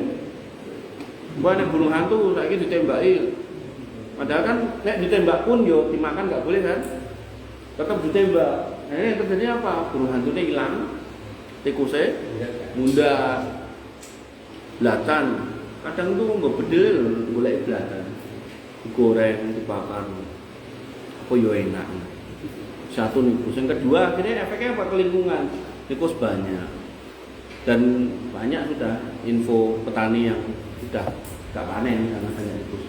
Gua nek burung hantu saiki ditembaki. Padahal kan nek ditembak pun yo dimakan nggak boleh kan? Tetap ditembak. Nah, ini terjadi apa? Burung hantunya hilang, tikusnya mudah, belatan. Kadang tuh nggak bedil, boleh belatan. Digoreng, dibakar, apa yo enak. Satu tikus. Yang kedua akhirnya efeknya apa ke lingkungan? Tikus banyak. Dan banyak sudah info petani yang sudah gak panen karena banyak tikus.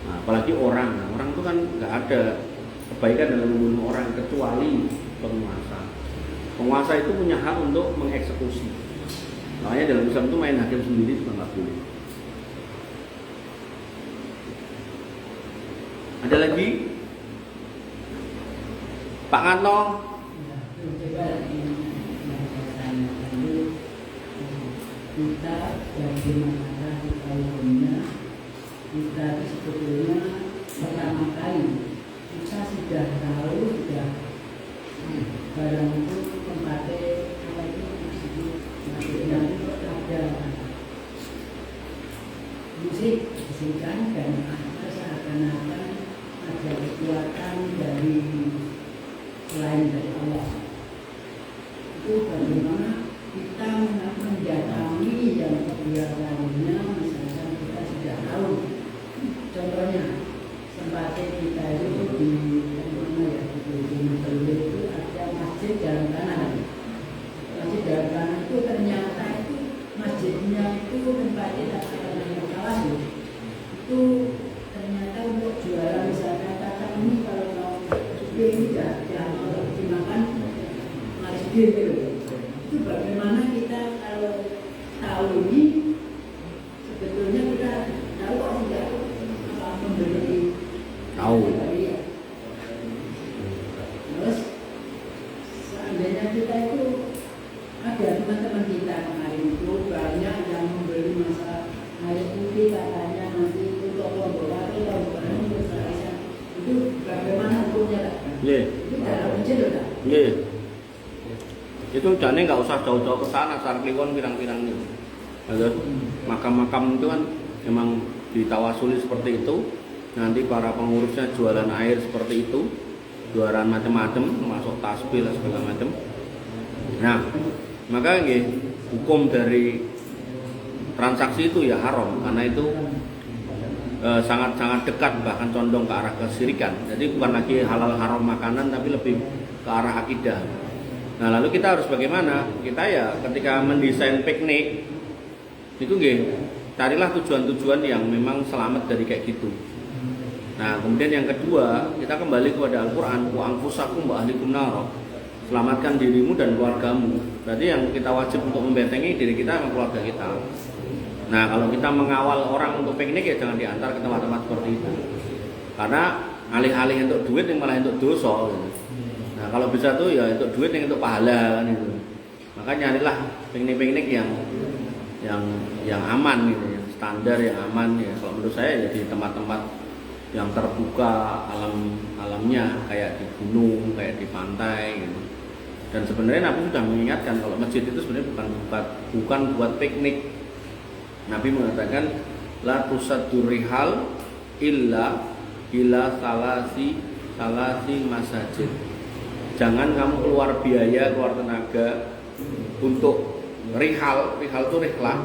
Nah, apalagi orang itu kan nggak ada kebaikan dalam membunuh orang kecuali penguasa. Penguasa itu punya hak untuk mengeksekusi. Makanya dalam Islam itu main hakim sendiri juga nggak boleh. Ada lagi? Pak Nganto? Kita bagaimana dikawalnya, kita sebetulnya pertama kali kita sudah tahu sudah barang itu tempatnya apa itu masih ada musik disingkan dan ada seakan-akan ada kekuatan dari selain dari Allah. Itu bagaimana kita mendatangi yang kebiasaannya, misalkan kita sudah tahu. Contohnya, tempatnya kita itu di mana ya, di Mesir itu ada masjid jalan kanan. Masjid jalan kanan itu ternyata itu masjidnya itu tempatnya tak kalah itu ternyata untuk jualan misalkan kata ini kalau mau sudah ini jangan dimakan harus gitu. Itu bagaimana kita kalau tahu ini sebetulnya kita tahu atau tidak memberi Tahu. Terus seandainya kita itu ada teman-teman kita kemarin itu banyak yang membeli masa air putih katanya nanti untuk lombok atau lombok itu bagaimana hukumnya? Itu dalam izin loh. Itu jane nggak usah jauh-jauh ke sana, Sar Kliwon pirang-pirang itu. Makam-makam itu kan memang ditawasuli seperti itu. Nanti para pengurusnya jualan air seperti itu, jualan macam-macam, termasuk tasbih dan segala macam. Nah, maka hukum dari transaksi itu ya haram, karena itu sangat-sangat dekat, bahkan condong ke arah kesyirikan. Jadi bukan lagi halal haram makanan, tapi lebih ke arah akidah. Nah, lalu kita harus bagaimana? Kita ya ketika mendesain piknik itu nggih, carilah tujuan-tujuan yang memang selamat dari kayak gitu. Nah, kemudian yang kedua, kita kembali kepada Al-Qur'an, wa anfusakum wa ahlikum nar. Selamatkan dirimu dan keluargamu. Berarti yang kita wajib untuk membentengi diri kita sama keluarga kita. Nah, kalau kita mengawal orang untuk piknik ya jangan diantar ke tempat-tempat seperti itu. Karena alih-alih untuk duit yang malah untuk dosa gitu. Nah, kalau bisa tuh ya untuk duit yang untuk pahala kan itu. Maka nyarilah piknik-piknik yang aman gitu, yang standar, yang aman ya. Kalau menurut saya ya di tempat-tempat yang terbuka alamnya kayak di gunung, kayak di pantai gitu. Dan sebenarnya Nabi sudah mengingatkan kalau masjid itu sebenarnya bukan buat piknik. Nabi mengatakan la tusaddur rihal illa salasi masajid. Jangan kamu keluar biaya, keluar tenaga untuk rihal itu rihlah.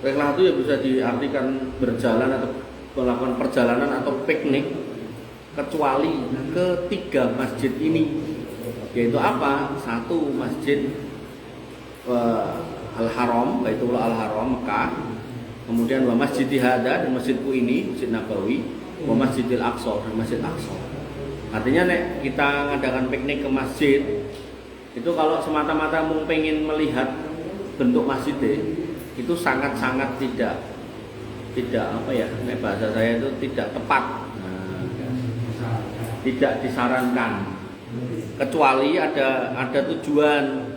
Rihlah itu ya bisa diartikan berjalan atau melakukan perjalanan atau piknik kecuali ke 3 masjid ini. Yaitu apa? 1 masjid Al-Haram, Baitullah Al-Haram Mekah. Kemudian wa masjid hada, dan masjidku ini, Masjid Nabawi, wa Masjidil Aqsa, dan Masjid Aqsa. Artinya nek kita ngadakan piknik ke masjid itu kalau semata-mata mau pengen melihat bentuk masjidnya itu sangat-sangat tidak apa ya, nek bahasa saya itu tidak tepat. Nah, tidak disarankan kecuali ada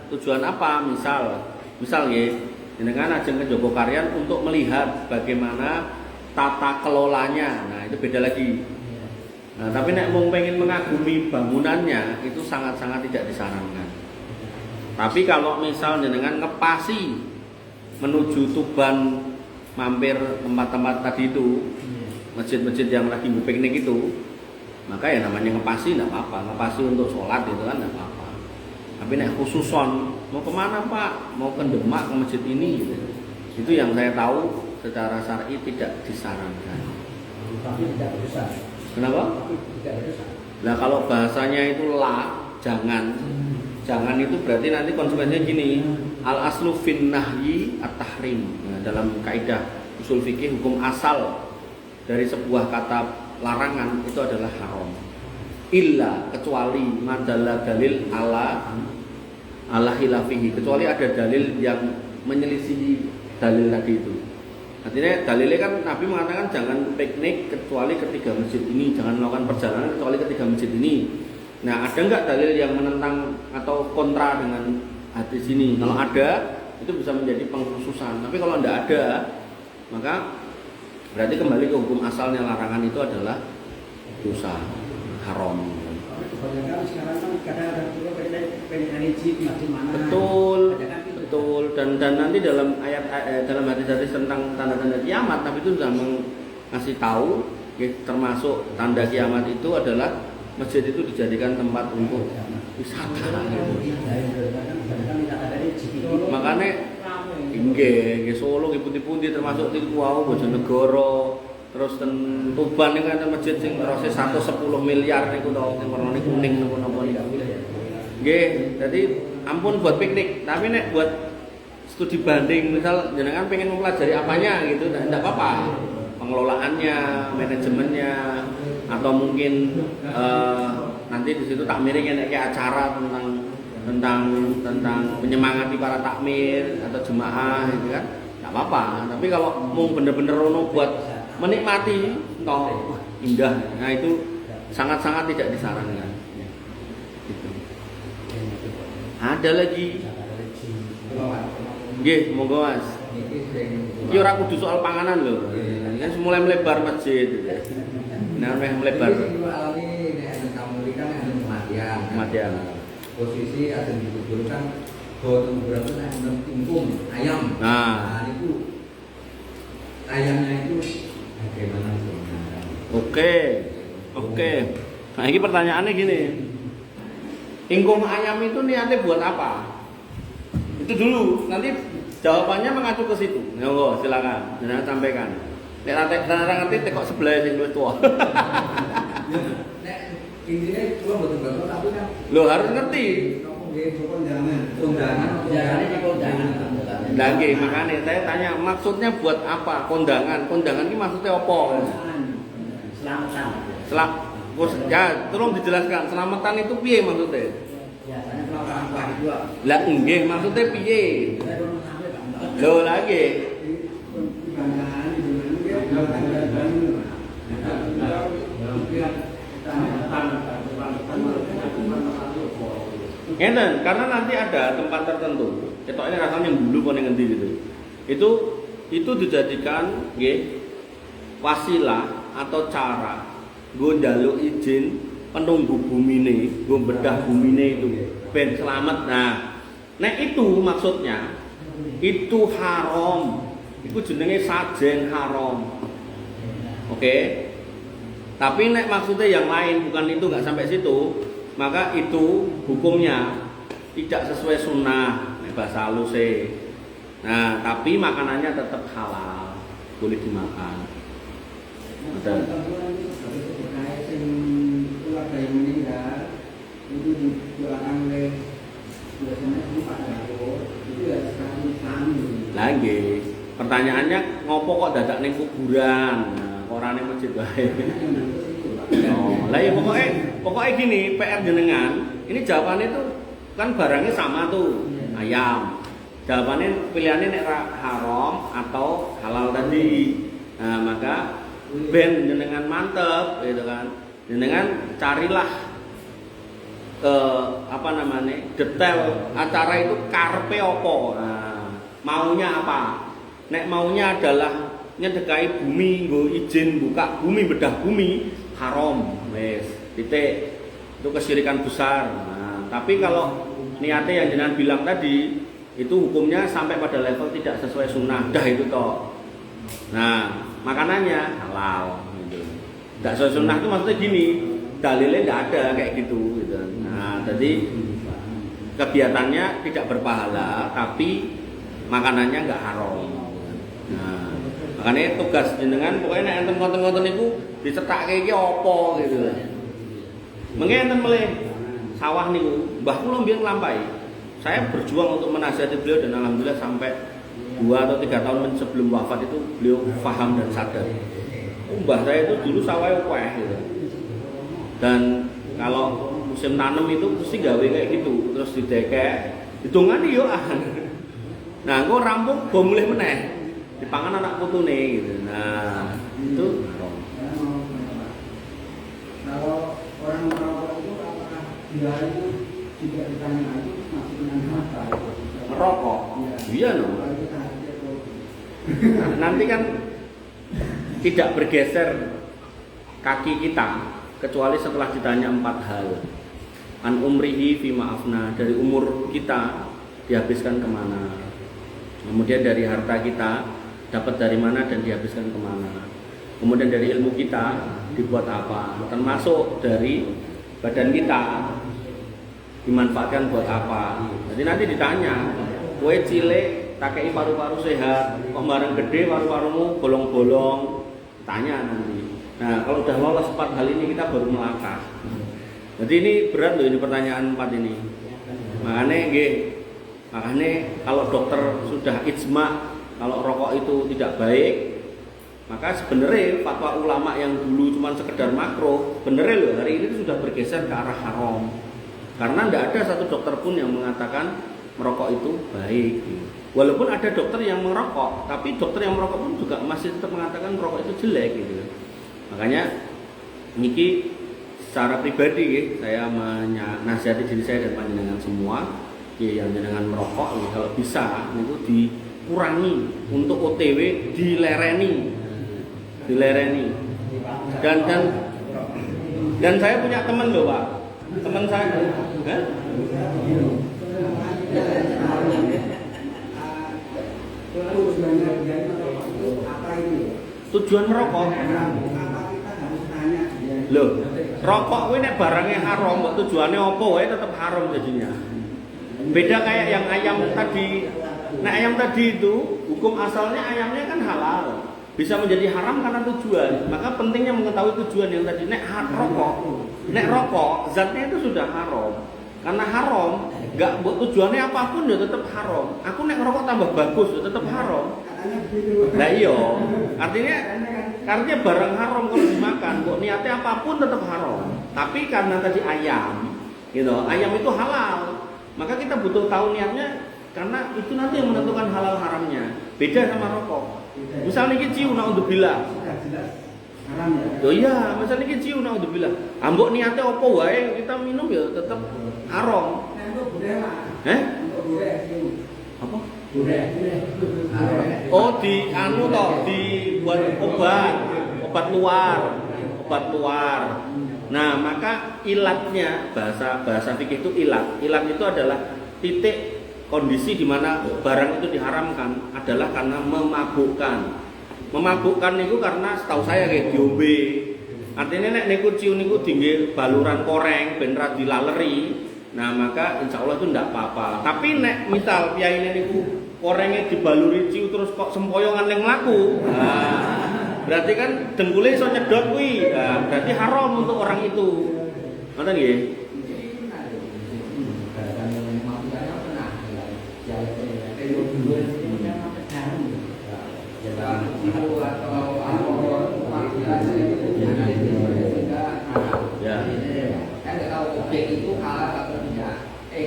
tujuan apa, misal ya dengan ajeng ke Joko Karyan untuk melihat bagaimana tata kelolanya. Nah, itu beda lagi. Nah, tapi nek mau pengen mengagumi bangunannya itu sangat-sangat tidak disarankan. Tapi kalau misal dengan ngepasi menuju Tuban, mampir tempat-tempat tadi itu, masjid-masjid yang lagi piknik itu, maka ya namanya ngepasi enggak apa-apa. Ngepasi untuk sholat itu kan enggak apa-apa. Tapi nek khususon mau kemana Pak? Mau ke Demak, ke masjid ini gitu. Itu yang saya tahu secara syar'i tidak disarankan. Tapi tidak dosa. Kenapa? Tidak dosa. Nah, kalau bahasanya itu jangan. Jangan itu berarti nanti konsekuensinya gini, al aslu fin nahyi at-tahrim. Nah, dalam kaidah usul fikih hukum asal dari sebuah kata larangan itu adalah haram. Illa, kecuali madalla dalil ala hilafihi, kecuali ada dalil yang menyelisihi dalil tadi itu. Artinya dalilnya kan Nabi mengatakan jangan piknik kecuali ketiga masjid ini, jangan melakukan perjalanan kecuali ketiga masjid ini. Nah, ada nggak dalil yang menentang atau kontra dengan hadis ini? Kalau ada, itu bisa menjadi pengkhususan. Tapi kalau tidak ada, maka berarti kembali ke hukum asalnya, larangan itu adalah dosa, haram. Kebanyakan sekarang kan kadang ada juga pengen religi macam mana. Betul. Dan nanti dalam dalam hadis-hadis tentang tanda-tanda kiamat, Nabi itu sudah mengasih tahu, ya, termasuk tanda kiamat itu adalah masjid itu dijadikan tempat untuk wisata. Makanya inggih Solo pundi-pundi termasuk di Bojonegoro, terus ten Tuban niku kan masjid sing proses 110 miliar niku to, sing warnane kuning napa niku. Nggih, dadi ampun buat piknik, tapi nek buat studi banding misal jenengan pengen mempelajari apanya gitu, enggak apa-apa. Pengelolaannya, manajemennya, atau mungkin nanti di situ takmirnya kayak acara tentang menyemangati para takmir atau jemaah gitu kan, nggak apa-apa. Tapi kalau mau bener-bener rono buat menikmati toh indah, nah itu sangat-sangat tidak disarankan. Gitu. Ada lagi, nggih, monggo Mas. Iki ora kudu soal panganan lho. Ini kan mulai melebar masjid. Nah, melebar. Kematian. Posisi ada dikuburkan bahwa kuburan itu ada ingkung ayam. Nah, itu ayamnya itu bagaimana sebenarnya? Oke. Nah, ini pertanyaannya gini. Ingkung ayam itu niatnya buat apa? Itu dulu. Nanti jawabannya mengacu ke situ. Monggo, silakan. Jangan sampaikan. Nek ngerti tekok sebelah sing luwih tuwa. Nek intinya cuma betul-betul tapi kan Lo harus ngerti. Kondangan. Biasanya di kondangan. Lagi makanya saya tanya maksudnya buat apa kondangan? Kondangan ini maksudnya apa? Selamatan. Ya, tolong dijelaskan. Selamatan itu piye maksudnya? Biasanya kalau orang tua juga. Lah nggih, maksudnya piye? Loh lagi. Ngeten, karena nanti ada tempat tertentu. Ketoknya rasanya bulu paling ngendi gitu. Itu dijadikan nggih wasilah atau cara nggo njaluk izin penunggu bumine, nggo bedah bumine itu ben selamat. Nah, nek itu maksudnya itu haram. Itu jenenge sajen haram. Oke. Tapi nek maksudnya yang lain bukan itu, nggak sampai situ, maka itu hukumnya tidak sesuai sunnah, bahasa halus. Nah, tapi makanannya tetap halal, boleh dimakan. Ada. Keluarga yang meninggal itu didoakan oleh biasanya itu Pak Dato itu ya sekali kami. Lagi, pertanyaannya ngopo kok dadak ning kuburan? Nah, ora ning masjid wae. Oh, lah ya pokoknya gini, PR jenengan, ini jawabannya tuh kan barangnya sama tuh, ayam. Jawabannya pilihannya nek haram atau halal tadi. Nah, maka ben jenengan mantep gitu kan. Jenengan carilah detail acara itu karepe apa. Nah, maunya apa? Nek maunya adalah nyedekai bumi, nggo izin buka bumi, bedah bumi, haram, wes, titik. Itu kesyirikan besar. Nah, tapi kalau niatnya yang jenengan bilang tadi, itu hukumnya sampai pada level tidak sesuai sunnah, dah itu toh. Nah, makanannya halal. Gitu. Tidak sesuai sunnah itu maksudnya gini, dalilnya tidak ada kayak gitu. Nah, jadi kegiatannya tidak berpahala, tapi makanannya nggak haram. Nah, makanya tugas jenengan pokoknya nek enten ngoten-ngoten niku dicethake iki apa gitu. Mengke enten melih sawah niku, mbah kula mbiyen nglampahi. Saya berjuang untuk menasihati beliau dan alhamdulillah sampai 2 atau 3 tahun sebelum wafat itu beliau paham dan sadar. Mbah saya itu dulu sawahnya akeh gitu. Dan kalau musim tanam itu mesti gawe kayak gitu, terus didekek, hitungane yo Nah, engko rampung go mulih meneh. Dipangan anak putune gitu. Nah, itu kalau orang merokok itu apakah dia itu tidak ditanya lagi masih dengan apa? merokok. Iya loh. Nanti kan tidak bergeser kaki kita kecuali setelah ditanya 4 hal. An umrihi fi ma'afna, dari umur kita dihabiskan kemana. Kemudian dari harta kita dapat dari mana dan dihabiskan kemana. Kemudian dari ilmu kita dibuat apa, termasuk dari badan kita dimanfaatkan buat apa. Jadi nanti ditanya, kowe cilik tak kei paru-paru sehat, kok bareng gede paru-parumu bolong-bolong, tanya nanti. Nah, kalau udah lolos 4 hal ini kita baru melangkah. Jadi ini berat loh ini pertanyaan 4 ini. Makanya kalau dokter sudah ijma kalau rokok itu tidak baik, maka sebenarnya fatwa ulama yang dulu cuma sekedar makro, sebenarnya loh hari ini sudah bergeser ke arah haram. Karena tidak ada satu dokter pun yang mengatakan merokok itu baik. Walaupun ada dokter yang merokok, tapi dokter yang merokok pun juga masih tetap mengatakan merokok itu jelek gitu. Makanya niki secara pribadi ya, saya menasihati diri saya dan panjenengan semua ya, yang jenengan merokok ya, kalau bisa itu dikurangi, untuk OTW dilereni. Dan saya punya teman loh Pak, teman saya tujuan merokok loh, rokok ini nek barangnya haram, tujuannya apa wae tetap haram jadinya. Beda kayak yang ayam tadi. Nah, ayam tadi itu hukum asalnya ayamnya kan halal, bisa menjadi haram karena tujuan. Maka pentingnya mengetahui tujuan yang tadi. Nek rokok zatnya itu sudah haram, Karena haram, enggak tujuannya apapun ya tetap haram. Aku nek ngerokok tambah bagus ya tetap haram. Katanya begitu. Lah iya, artinya barang haram kalau dimakan, kok niatnya apapun tetap haram. Tapi karena tadi ayam, gitu, ayam itu halal, maka kita butuh tahu niatnya karena itu nanti yang menentukan halal haramnya. Beda sama rokok. Misalnya ini ciu naudzubillah. Sudah jelas haram ya. Oh iya, misalnya ini ciu naudzubillah. Ambok niatnya opo wae kita minum ya tetap haram. Nah, untuk budaya. Untuk budaya ciu. Apa? Budaya. Oh di anu toh dibuat obat luar. Nah maka ilatnya bahasa fikih itu ilat itu adalah titik kondisi di mana barang itu diharamkan adalah karena memabukkan itu karena setahu saya kayak diombe. Artinya nek niku ciu niku tinggi baluran koreng ben ra dilaleri. Nah maka insya Allah itu ndak apa-apa. Tapi nek misal piyaine niku korengnya dibaluri ciu terus kok sempoyongan yang laku, nah, berarti kan dengkulnya iso nyedot kuwi. Nah, berarti haram untuk orang itu. Ngoten nggih? Ya. Kan nggak tahu objek itu halal atau tidak,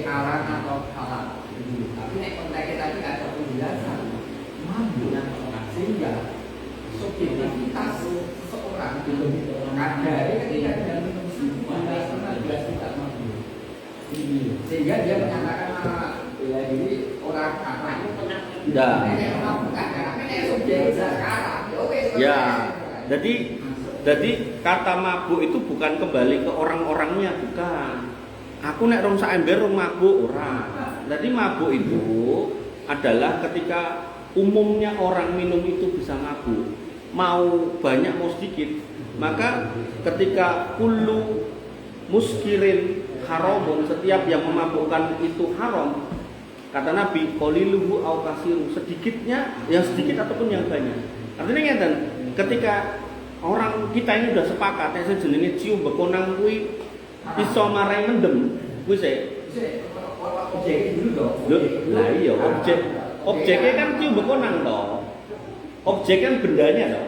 haram atau halal. Tapi nek konteksnya tadi ada penjelasan mabuk sehingga subjektivitas seseorang kadang ketika dia minum jelas tidak mabuk, sehingga dia menyatakan bela diri orang apa itu penyakit. Ya, jadi kata mabuk itu bukan kembali ke orang-orangnya, bukan. Aku nek rong sak ember rong mabuk ora. Jadi mabuk itu adalah ketika umumnya orang minum itu bisa mabuk, mau banyak mau sedikit. Maka ketika kullu muskirin haramun, setiap yang memabukkan itu haram. Kata Nabi, qaliluhu au kasiru, sedikitnya yang sedikit ataupun yang banyak. Artinya ngeten, ketika orang kita ini sudah sepakat nek jenenge cium bekonang kuwi iso marai mendem, kuwi sik. Objek dulu dong. Lah iya, objeknya kan cium bekonang toh. Objek kan bendanya toh.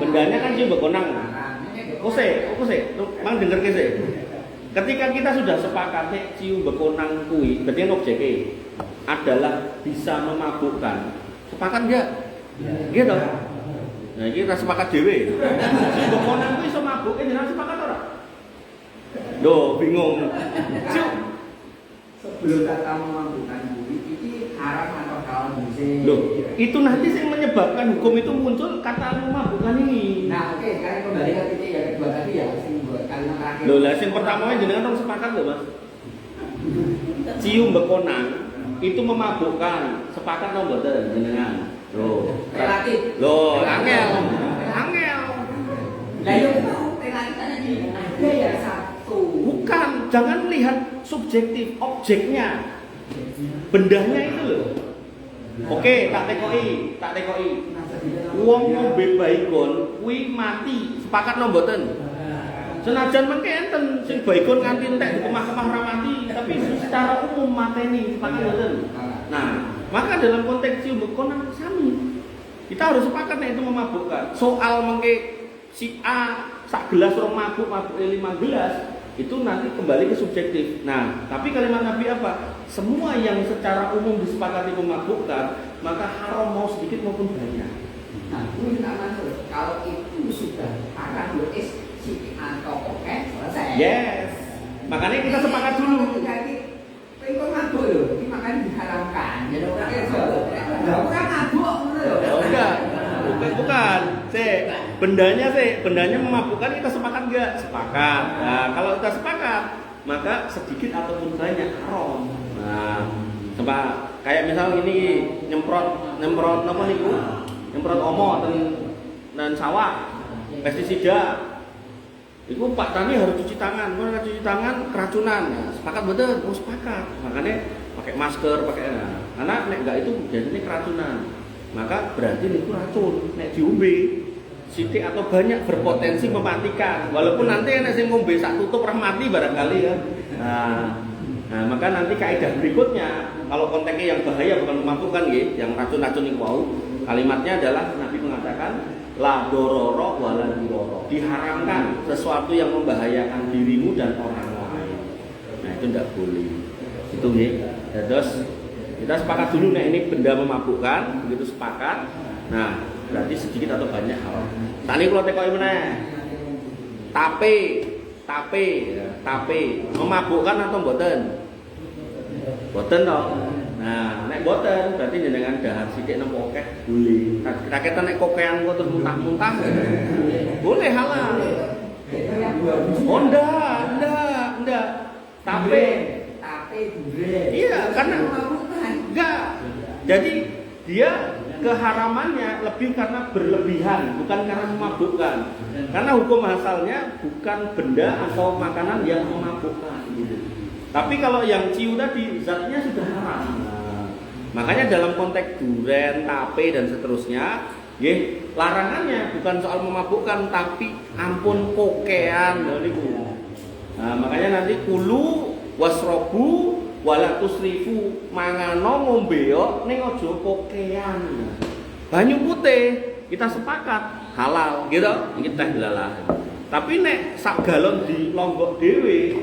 Bendanya kan cium bekonang. Kok mang denger ke sik. Ketika kita sudah sepakat nek cium bekonang kuwi, berarti kan objeknya adalah bisa memabukkan. Sepakat enggak? Gitu. Nah, kita sepakat dhewe. Cium bekonang kuwi iso mabuke jenengan sepakat ora? Loh, bingung. Sebelum kata memabukkan bui, ini haram atau halal bisa. Loh, itu nanti yang menyebabkan hukum itu muncul kata memabukkan ini. Nah, oke, sekarang kembali ke titik yang kedua tadi ya, kalimat terakhir. Loh, lah sing pertama jenengan dong sepakat lho, Mas. Cium bekonang itu memabukkan. Sepakat dong mboten jenengan? Loh, Relatif. Loh, angel. Lah yo relatif tadi ada ya satu. Bukan, jangan lihat subjektif, objeknya. Bendanya itu loh. Oke, tak tekoki. Wong ngombe baygon kuwi mati, sepakat no mboten? Senajan mengke enten sing baygon nganti entek di kemah-kemah ra mati, tapi secara umum mateni, sepakat mboten? Nah, maka dalam konteks cium bekonang sami. Kita harus sepakat nek itu memabukkan. Soal mengke si A sak gelas rong mabuk 5 gelas, itu nanti kembali ke subjektif. Nah, tapi kalimat Nabi apa? Semua yang secara umum disepakati memabukkan, maka haram mau sedikit maupun banyak. Nah, itu tidak masuk. Kalau itu sudah akan beris si atau oke selesai. Yes. Makanya kita sepakat dulu. Jadi, pengen mabuk loh, ini makanya diharamkan. Jadi orang itu, orang mabuk loh. Oh, enggak. Bukan. Bendanya memabukkan, kita sepakat enggak? Sepakat. Nah, kalau kita sepakat, maka sedikit ataupun banyak haram. Nah, coba kayak misal ini nyemprot apa niku? Nyemprot omo dan sawah, pestisida. Itu Pak Tani harus cuci tangan. Kalau nggak cuci tangan keracunan. Nah, sepakat betul, mau sepakat. Makanya pakai masker, karena nek enggak itu jadinya keracunan. Maka berarti niku racun. Nek diombe sithik atau banyak berpotensi mematikan. Walaupun nanti nek sing ngombe sak tutup mati barangkali ya. Nah, Nah, maka nanti kaidah berikutnya, kalau konteksnya yang bahaya bukan memabukkan nggih, yang racun-racun itu wow, kalimatnya adalah Nabi mengatakan la dororo wala diroro. Diharamkan sesuatu yang membahayakan dirimu dan orang lain. Nah, itu tidak boleh. Itu nggih. Terus kita sepakat dulu nih ini benda memabukkan, begitu sepakat. Nah, berarti sedikit atau banyak hal. Tani kalau tekoki meneh. Tape memabukkan atau mboten? Mboten toh. Nah, nek mboten berarti jenengan dahar sithik napa akeh boleh. Raketan nek kokean kok terus muntah-muntah. Boleh halal. Oh enggak. Tape dure. Iya, karena enggak. Jadi dia keharamannya lebih karena berlebihan, bukan karena memabukkan. Karena hukum asalnya bukan benda atau makanan yang memabukkan gitu. Tapi kalau yang ciu tadi zatnya sudah haram. Nah, makanya dalam konteks duren, tape dan seterusnya, larangannya bukan soal memabukkan tapi ampun kokean niku. Nah, makanya nanti kulu wasrobu wala tusrifu mangano ngombeyo ning aja kokean. Banyu putih kita sepakat halal gitu, iki teh lalah. Tapi nek sak galon di longgok dhewe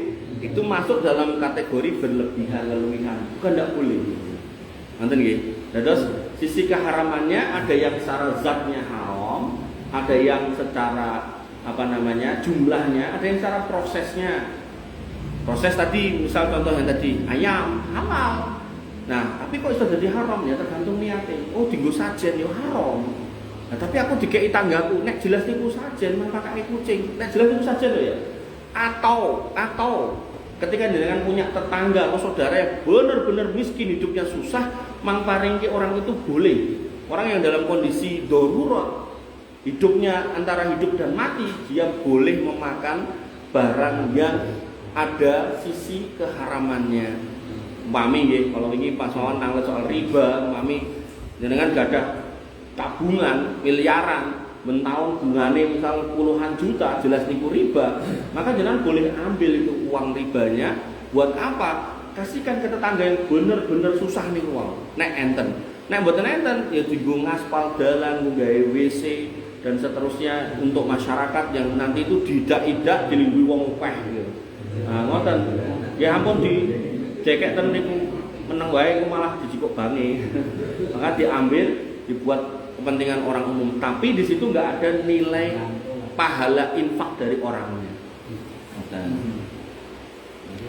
itu masuk dalam kategori berlebihan leluwihan, bukan tidak boleh. Nanti nggih. Terus sisi keharamannya ada yang secara zatnya haram, ada yang secara jumlahnya, ada yang secara prosesnya. Proses tadi, misal contoh yang tadi ayam halal. Nah, tapi kok bisa jadi haram ya tergantung niatnya. Oh, dienggo sajen ya haram. Nah, tapi aku dikei tanggaku, nek jelas niku sajen mang pakake kucing. Nek jelas niku sajen lho ya. Atau ketika dengan punya tetangga atau saudara yang benar-benar miskin, hidupnya susah, mang paringke orang itu boleh. Orang yang dalam kondisi darurat, hidupnya antara hidup dan mati, dia boleh memakan barang yang ada sisi keharamannya. Mami nggih, kalau ini pas mawon nang soal riba, mami jenengan gadah tabungan miliaran, mentahun bungane misal puluhan juta, jelas niku riba, maka jenengan boleh ambil itu uang ribanya. Buat apa? Kasihkan ke tetangga yang bener-bener susah nih uang. Nek enten, nek mboten enten ya dienggo ngaspal dalan, nggawe WC dan seterusnya untuk masyarakat yang nanti itu didak-idak dilingkuhi wong akeh gitu. Nah, ngoten. Ya ampun di cekek ten niku meneng wae ku malah dijikuk bange. Maka diambil dibuat kepentingan orang umum, tapi di situ enggak ada nilai pahala infak dari orangnya.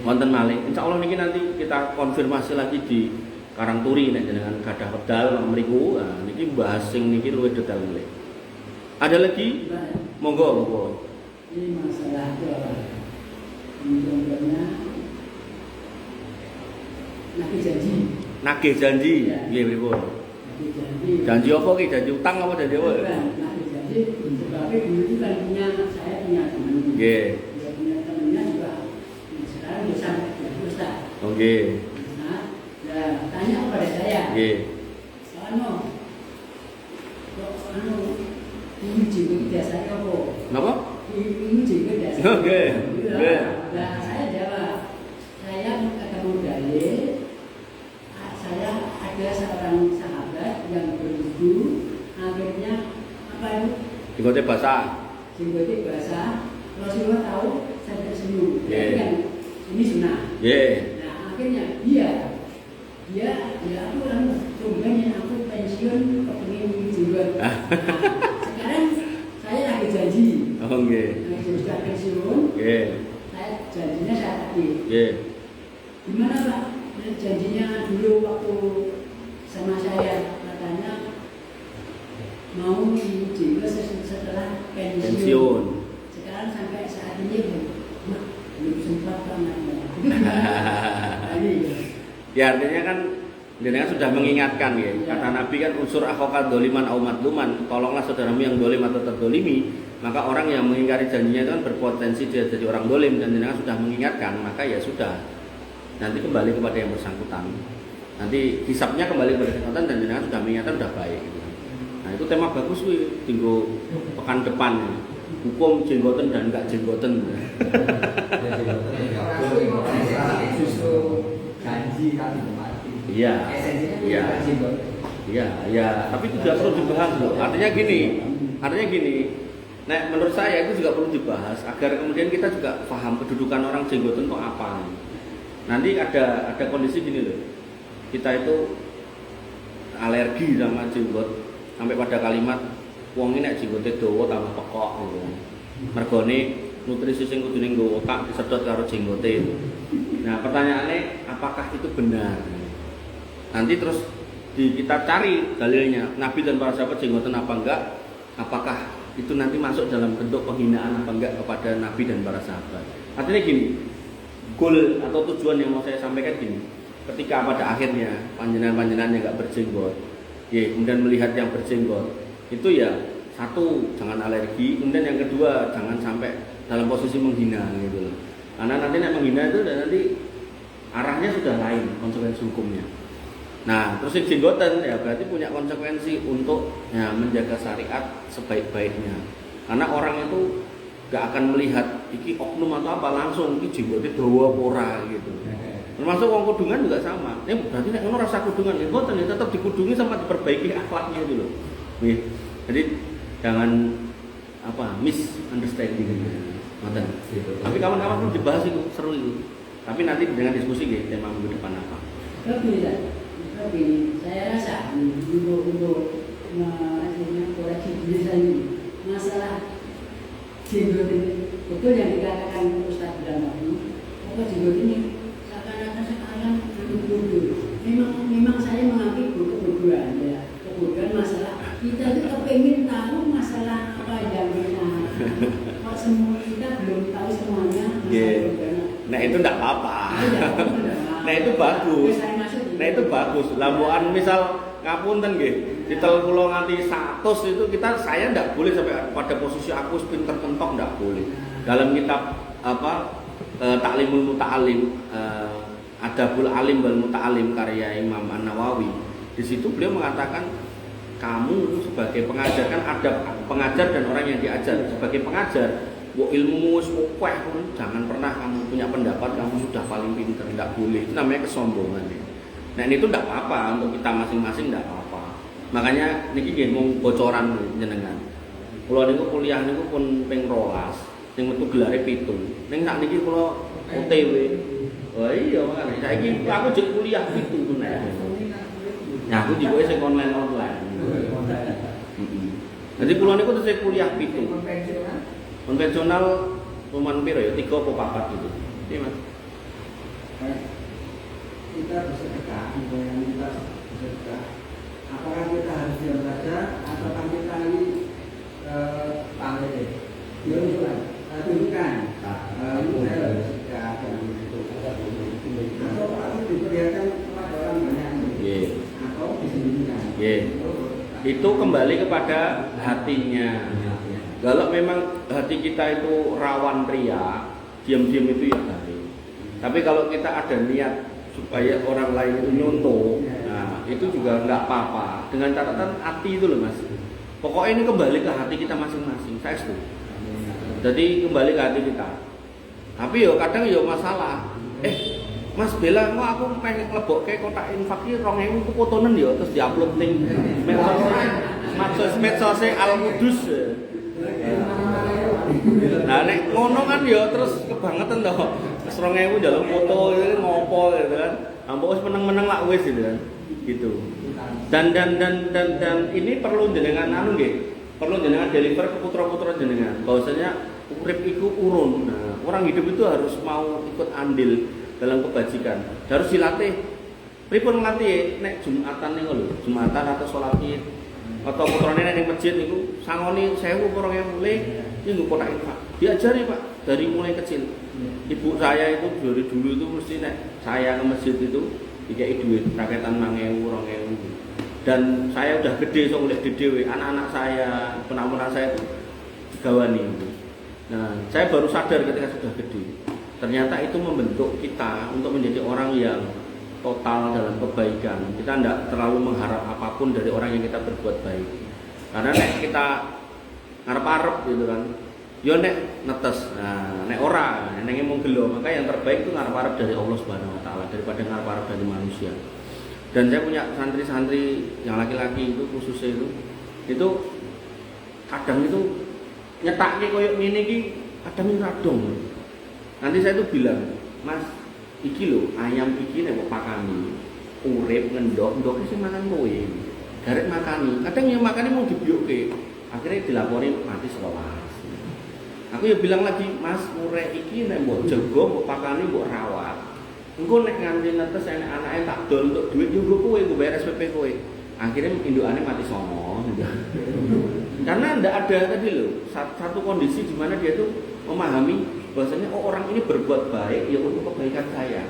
Wonten malih. Insyaallah niki nanti kita konfirmasi lagi di Karangturi nek jenengan gadah pedal mriku. Nah, niki bahas sing niki luwih detail mulih. Ada lagi? Monggo. Ini masalah contohnya nagih janji. Nggih pripun? Nagih janji. Janji apa ki? Janji utang apa janji apa? Nagih janji sebabnya dulu itu kan saya punya teman. Nggih. Saya punya temannya juga sekarang bisa Ustaz. Nggih. Nah, tanya kepada saya. Nggih. Ini juga dasarnya apa? Napa? Ini juga dasarnya. Oke. Nggih. Nah, saya jawab. Saya ketemu dalil. Saya ada seorang sahabat yang berwudu, akhirnya apa itu? Jenggote basah. Jenggote basah. Rasulullah tahu saya tersenyum. Yeah. Kan ini sunnah. Yeah. Nah, akhirnya dia aku tumben aku pensiun kepengin jenggot. Nah, sekarang saya lagi janji. Oh nggih. Sudah pensiun. Nggih. Saya janjinya saya tadi. Nggih. Gimana Pak? Janjinya dulu waktu sama saya katanya mau jenggot setelah pensiun. Sekarang sampai saat ini belum sempat banget. Ya artinya kan jenengan sudah mengingatkan ya. Kata Nabi kan unsur akhoka doliman au madluman, tolonglah saudaramu yang dolim atau terdolimi. Maka orang yang mengingkari janjinya itu kan berpotensi dia jadi orang dolim, dan jenengan sudah mengingatkan, maka ya sudah. Nanti kembali kepada yang bersangkutan. Nanti hisapnya kembali kepada bersangkutan, dan jenengan sudah mengingatkan, sudah baik gitu. Nah itu tema bagus wih, tinggal pekan depan. Hukum jenggoten dan enggak jenggoten. Orang itu justru haji kali mati. Iya. Esensinya Iya. bukan jenggot. Iya, ya, tapi itu juga perlu dibahas loh. Artinya gini, nah menurut saya itu juga perlu dibahas agar kemudian kita juga paham kedudukan orang jenggotan itu apa. Nanti ada kondisi gini loh, kita itu alergi sama jenggot sampai pada kalimat wong ini nek jenggote dawa tambah pekok gitu. Mergone nutrisi sing kudune nggo otak disedot karo jenggote. Nah, pertanyaannya apakah itu benar? Nanti terus kita cari dalilnya, Nabi dan para sahabat jenggotan apa enggak, apakah itu nanti masuk dalam bentuk penghinaan apa enggak kepada Nabi dan para sahabat. Artinya gini, goal atau tujuan yang mau saya sampaikan gini, ketika pada akhirnya panjenengan-panjenengan yang enggak berjenggot, ya, kemudian melihat yang berjenggot, itu ya satu, jangan alergi, kemudian yang kedua, jangan sampai dalam posisi menghina gitu loh. Karena nanti menghina itu dan nanti arahnya sudah lain konsekuensi hukumnya. Nah, terus yang jenggotan ya berarti punya konsekuensi untuk ya, menjaga syariat sebaik-baiknya. Karena orang itu gak akan melihat iki oknum atau apa langsung iki jenggotnya dawa pora gitu. Termasuk wong kudungan juga sama. Ini berarti nek ngono rasa kudungan jenggotan ya tetap dikudungi sama diperbaiki akhlaknya gitu loh. Nih, jadi jangan misunderstanding ngoten. Tapi kawan-kawan perlu dibahas itu, seru itu. Tapi nanti dengan diskusi gitu tema minggu depan apa. Tapi saya rasa untuk koreksi diri saya ini masalah jenggot ini betul yang dikatakan Ustaz bilang tadi. Apa jenggot ini seakan-akan sekarang bodoh. Memang saya mengambil kebodohan ya. Kebodohan masalah kita itu kepengen tahu masalah apa yang kok semua kita belum tahu semuanya. Nah itu enggak apa-apa. Nah itu bagus. Nah itu bagus. Lambuan misal ngapunten nggih, ditel kula nganti 100 itu saya ndak boleh sampai pada posisi aku pinter kentok, ndak boleh. Dalam kitab Ta'limul Muta'alim, Adabul Alim wal Muta'alim karya Imam An-Nawawi. Di situ beliau mengatakan kamu sebagai pengajar kan ada pengajar dan orang yang diajar. Sebagai pengajar, ilmu wis jangan pernah kamu punya pendapat kamu sudah paling pintar, tidak boleh. Itu namanya kesombongan ya. Nah ini tuh tidak apa-apa untuk kita masing-masing, tidak apa-apa. Makanya niki nggih mau bocoran jenengan. Kula niku kuliah niku pun ping 12, sing metu gelare 7. Ning sak niki kula OTW. Oh iya makane saiki aku jek kuliah 7 tuh nek. Nah aku dikowe sing online. Jadi kula niku terus kuliah 7. Konvensional cuman piro ya 3 apa 4 gitu. Iya Mas. Kita bersedekah, yang kita bersedekah. Apakah kita harus diam saja atau kita ini pandai? Ya bukan, tunjukkan. Ini saya bersedekah dan itu. Atau aku diperlihatkan kepada orang banyak. Atau disembunyikan. Itu kembali kepada hatinya. Kalau memang hati kita itu rawan ria, diam-diam itu ya baik. Tapi kalau kita ada niat supaya orang lain itu nyontoh, nah itu juga nggak apa-apa. Dengan catatan hati itu loh Mas. Pokoknya ini kembali ke hati kita masing-masing. Saya setuju. Jadi kembali ke hati kita. Tapi yo kadang yo masalah. Mas Bella, kok aku pengen nglebokke kotak infak iki 2000 ku fotonen yo terus diupload ning medsos Al-Qudus. Nah nek ngono kan ya terus kebangetan toh. Wis 2000 njaluk foto iki ngopo gitu kan. Ampun wis meneng-meneng lak wis gitu kan. Gitu. Dan ini perlu jenengan nggih. Perlu jenengan deliver ke putra-putra jenengan. Bahwasanya urip iku urun. Nah, orang hidup itu harus mau ikut andil dalam kebajikan. Harus dilatih. Pripun ngelatih nek Jumatan niku lho, Jumatan atau salat Id atau putrane ning masjid niku sangoni 1000 2000 le niku kotak infak. Diajari Pak dari mulai kecil. Ibu saya itu dari dulu itu mesti nek saya ke masjid itu dikai duit raketan 1000 2000. Dan saya udah gede so oleh dhewe, anak-anak saya, penamunan saya itu digawani. Nah, saya baru sadar ketika sudah gede. Ternyata itu membentuk kita untuk menjadi orang yang total dalam kebaikan. Kita tidak terlalu mengharap apapun dari orang yang kita berbuat baik. Karena nek kita ngarep-arep gitu kan. Yo nek netes. Nah, nek ora, nenge mung gelo, maka yang terbaik itu ngarep-arep dari Allah Subhanahu wa taala daripada ngarep-arep dari manusia. Dan saya punya santri-santri yang laki-laki itu khususnya itu kadang itu nyetaknya koyok ngene iki kadang radong. Nanti saya tuh bilang, "Mas, iki lho ayam iki nek kok pakani urip ngendok sing mangan kowe. Garek makani. Kadang yang makani mau dibioke. Akhirnya dilapori mati sekolah. Aku ya bilang lagi, Mas, urek iki nek mbok jaga, mbok pakani, mbok rawat. Engko nek nganti netes enek anake tak dol untuk duit yo kowe bayar SPP kowe. Akhirnya indukane mati sono. Karena ndak ada tadi loh satu kondisi di mana dia tuh memahami bahwasanya orang ini berbuat baik ya untuk kebaikan saya.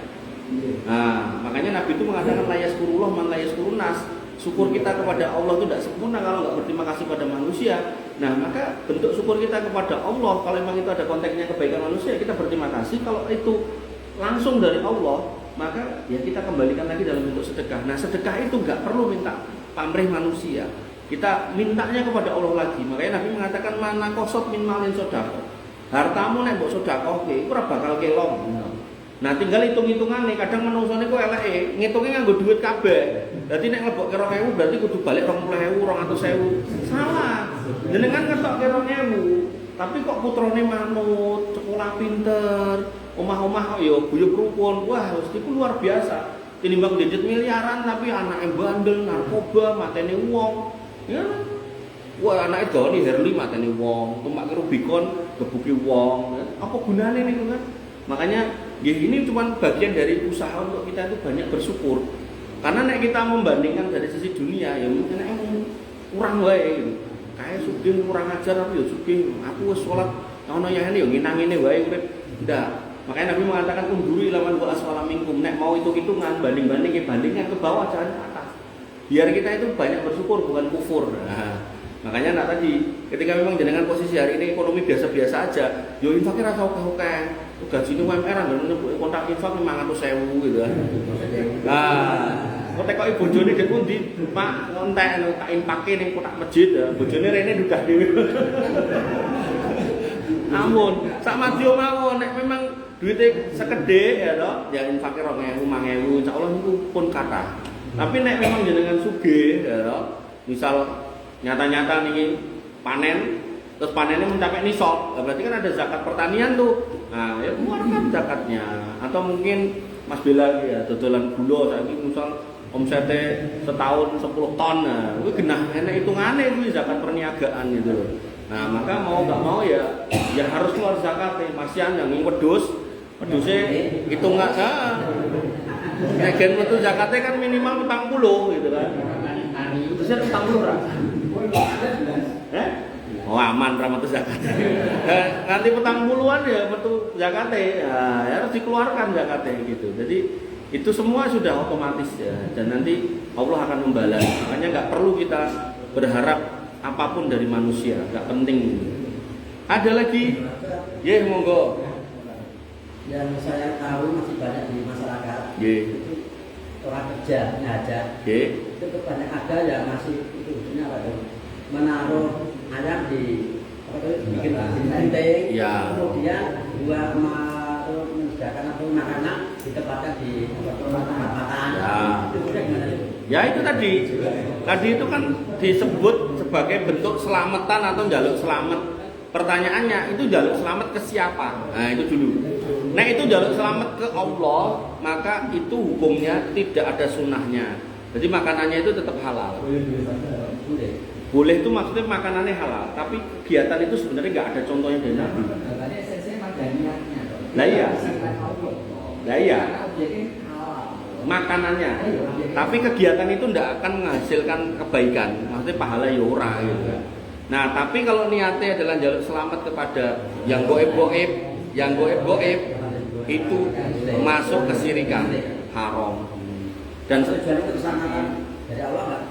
Nah, makanya Nabi itu mengatakan la yaskurullah man la yaskurunnas. Syukur kita kepada Allah itu tidak sempurna kalau nggak berterima kasih pada manusia. Nah, maka bentuk syukur kita kepada Allah kalau memang itu ada konteksnya kebaikan manusia, kita berterima kasih. Kalau itu langsung dari Allah, maka ya kita kembalikan lagi dalam bentuk sedekah. Nah, sedekah itu nggak perlu minta pamrih manusia. Kita mintanya kepada Allah lagi. Makanya Nabi mengatakan mana kosot min malin sodako. Hartamu nek mbok sedekah iku ora bakal kelong. Nah, tinggal hitung-hitungane, kadang menungsone kok eleke, ngitunge nganggo duit kabeh. Dadi nek nglebokke 2000 berarti kudu balik 20.000, 200.000. Salah. Jenengan ngetokke 2000, tapi kok putrane manut, sekolah pinter, omah-omah ya guyub rukun. Wah, iku luar biasa. Tinimbang digit miliaran tapi anake bandel, narkoba, mateni wong. Ya. Wah, anake goni Herli mateni wong, tumak Rubicon gebuki wong. Apa gunane niku kan? Makanya ini cuma bagian dari usaha untuk kita itu banyak bersyukur. Karena nek kita membandingkan dari sisi dunia ya mungkin kurang wae gitu. Kayak sugih kurang ajar tapi ya sugih. Aku wis salat ono yane ya nginang-ngene wae urip. Ndak. Makanya Nabi mengatakan unduri lawan wa aswala minkum. Nek mau hitung-hitungan bandingkan ke bawah jangan ke atas. Biar kita itu banyak bersyukur bukan kufur. Nah, makanya nak tadi ketika memang jenengan posisi hari ini ekonomi biasa-biasa aja, yo infaknya rasa oke-oke. Gajinya UMR dan kontak infak 500.000 gitu kan. Nah, kok tekoki bojone dek pundi? Pak, entek tak infake ning kotak masjid ya. Bojone rene dugah dhewe. Amun, sak madya mawon nek memang duite sekedhik ya toh, ya infake 2.000, 5.000 insyaallah niku pun kathah. Tapi nek memang jenengan sugih ya toh, misal nyata-nyata niki panen terus panennya mencapai nisab, berarti kan ada zakat pertanian tuh. Nah, ya keluarkan zakatnya. Atau mungkin Mas Bela ya dodolan gula saiki misal omsete setahun 10 ton. Nah, kuwi genah enek hitungane kuwi zakat perniagaan gitu loh. Nah, maka mau enggak mau ya harus keluar zakat. Masian yang wedhusnya hitungan nek gen metu zakatnya kan minimal 40 gitu kan. Wedhusnya 40 ora? Oh aman rametu zakat. Nanti 40-an ya metu zakate. Ya harus dikeluarkan zakate gitu. Jadi itu semua sudah otomatis ya dan nanti Allah akan membalas. Makanya nggak perlu kita berharap apapun dari manusia, nggak penting. Ada lagi? Ya monggo. Yang saya tahu masih banyak di masyarakat. Itu orang kerja, ngajak. Itu banyak ada yang masih itu ujungnya apa tuh? Menaruh ayam di bikin penting, kemudian buat menyediakan atau anak-anak ditempatkan di tempat makan. Ya itu tadi itu kan disebut sebagai bentuk selamatan atau jaluk selamat. Pertanyaannya itu jaluk selamat ke siapa? Nah itu dulu. Nah itu jaluk selamat ke Allah, maka itu hukumnya tidak ada sunnahnya. Jadi makanannya itu tetap halal. Boleh itu maksudnya makanannya halal, tapi kegiatan itu sebenarnya nggak ada contohnya dari Nabi. Lah iya. Makanannya, tapi kegiatan itu tidak akan menghasilkan kebaikan, maksudnya pahala ya ora gitu. Nah, tapi kalau niatnya adalah jaluk selamat kepada yang goib-goib, itu masuk kesyirikan, haram. Dan dari Allah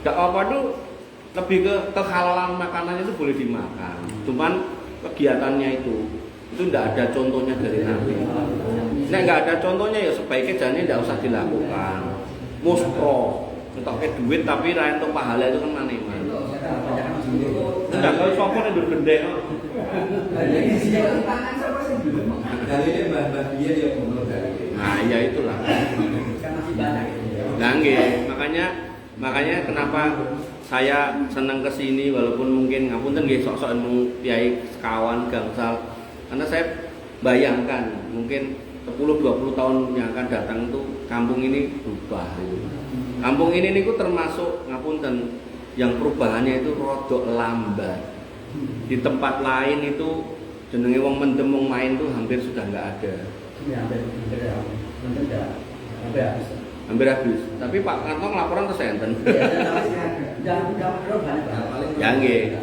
nggak apa tuh. Lebih ke kehalalan makanannya itu boleh dimakan, cuman kegiatannya itu tidak ada contohnya dari Nabi. Nah nggak ada contohnya ya sebaiknya jangan tidak usah dilakukan. Muspro, untuk ke duit tapi rakyat untuk pahala itu kan mana? Enggak kalau sopo nih bergendeng, Jadi sejauh tangan siapa sih belum? Dalilnya mbah dia ngomong dalilnya. Nah, ya itulah. Kan masih banyak gitu ya. Nah, nggih, makanya kenapa saya senang ke sini walaupun mungkin ngapunten nggih sok-sok mung kiai sekawan gangsal. Karena saya bayangkan mungkin 10-20 tahun yang akan datang itu kampung ini berubah. Kampung ini niku termasuk ngapunten yang perubahannya itu rodok lambat. Di tempat lain itu jenenge wong mendem wong main tuh hampir sudah nggak ada. Ya, Hampir habis. Tapi Pak Kantong laporan ke Senten. Ya nggih.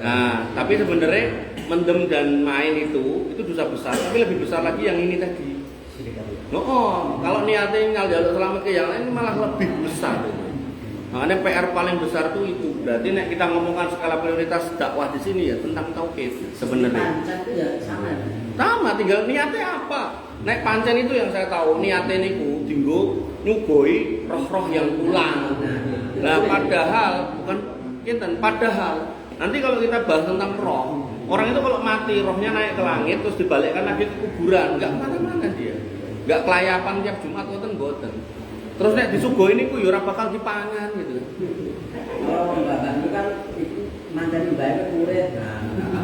Nah, tapi sebenarnya mendem dan main itu dosa besar, tapi lebih besar lagi yang ini tadi. Kalau niatnya njaluk selamat ke yang lain malah lebih besar. Makanya PR paling besar tuh itu. Berarti nek kita ngomongkan skala prioritas dakwah di sini ya tentang tauhid sebenarnya. Sama, tinggal niatnya apa. Nek pancen itu yang saya tahu niatnya niku dinggo nyugoi roh-roh yang pulang. Nah, padahal nanti kalau kita bahas tentang roh, orang itu kalau mati rohnya naik ke langit terus dibalikkan lagi ke kuburan, enggak kemana-mana dia. Enggak kelayapan tiap Jumat boten. Terus nek disugoi niku ya ora bakal dipangan gitu. Oh, Mbak itu kan mantan baik murid.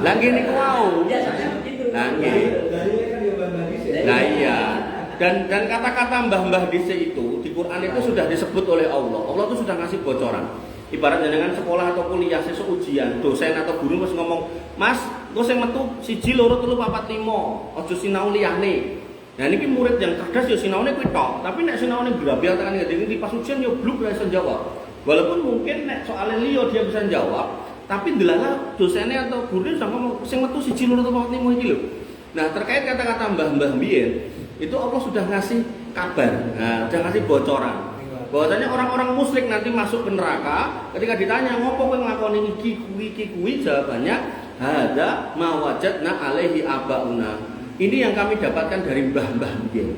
Lah nggih niku wau. Ya, sampai begitu. Lah nggih. Dalilnya kan ya mbah dhisik. Nah iya. Dan kata-kata mbah-mbah dhisik itu di Quran itu sudah disebut oleh Allah. Allah itu sudah ngasih bocoran. Ibaratnya dengan sekolah atau kuliah sesuk ujian, dosen atau guru wis ngomong, "Mas, engko sing metu 1 2 3 4 5, aja sinau liyane." Nah niki murid yang cerdas ya sinaune kuwi tok, tapi nek sinaune grabial tekan ngene iki pas ujian ya bluk ora iso jawab. Walaupun mungkin nek soalnya liya dia bisa jawab, tapi delala dosennya atau gurunya sudah ngomong sing metu 1 2 3 4 5 iki lho. Nah, terkait kata-kata mbah-mbah mbiyen, itu Allah sudah ngasih kabar. Nah, sudah ngasih bocoran. Bahwasanya orang-orang musyrik nanti masuk ke neraka, ketika ditanya ngopo kowe nglakoni iki kuwi, jawabannya hadza ma wajadna alaihi abauna. Ini yang kami dapatkan dari mbah-mbah mbiyen.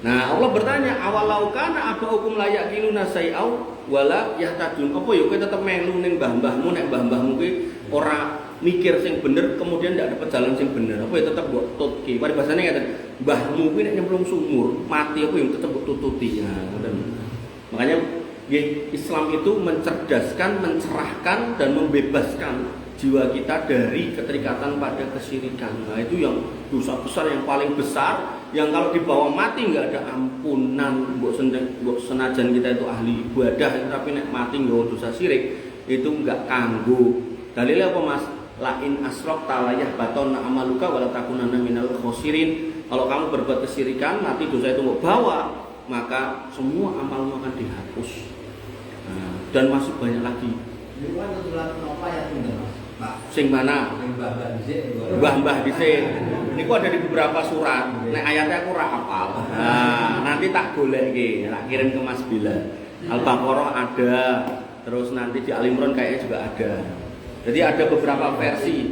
Nah, Allah bertanya, awalau kana abaukum la yaqiluna sayau wala yahtadun. Apa ya kowe tetep melu ning mbah-mbahmu nek mbah-mbahmu kuwi ora mikir sing bener kemudian ndak dapat jalan sing bener. Apa ya tetep mbok tutki. Paribasane ngeten, mbahmu kuwi nek nyemplung sumur, mati apa ya tetep mbok tututi. Nah, ngoten. Makanya Islam itu mencerdaskan, mencerahkan dan membebaskan jiwa kita dari keterikatan pada kesyirikan. Nah, itu yang dosa besar yang paling besar, yang kalau dibawa mati nggak ada ampunan. Mbok senajan kita itu ahli ibadah, tapi nek mati nggak dosa syirik itu nggak kanggo. Dalilnya apa Mas? Lain asrok talayah baton amaluka wala takunanna minal khosirin. Kalau kamu berbuat kesyirikan, mati dosa itu mau bawa, maka semua amalmu akan dihapus. Nah, dan masih banyak lagi. Itu kan surat nova yang benar, Pak. Sing mana? Mbah-mbah dhisik. Niku ada di beberapa surat. Nek ayatnya aku ora hafal. Nah, nanti tak goleki, tak kirim ke Mas Bila. Al-Baqarah ada, terus nanti di Al-Imran kayaknya juga ada. Jadi ada beberapa versi.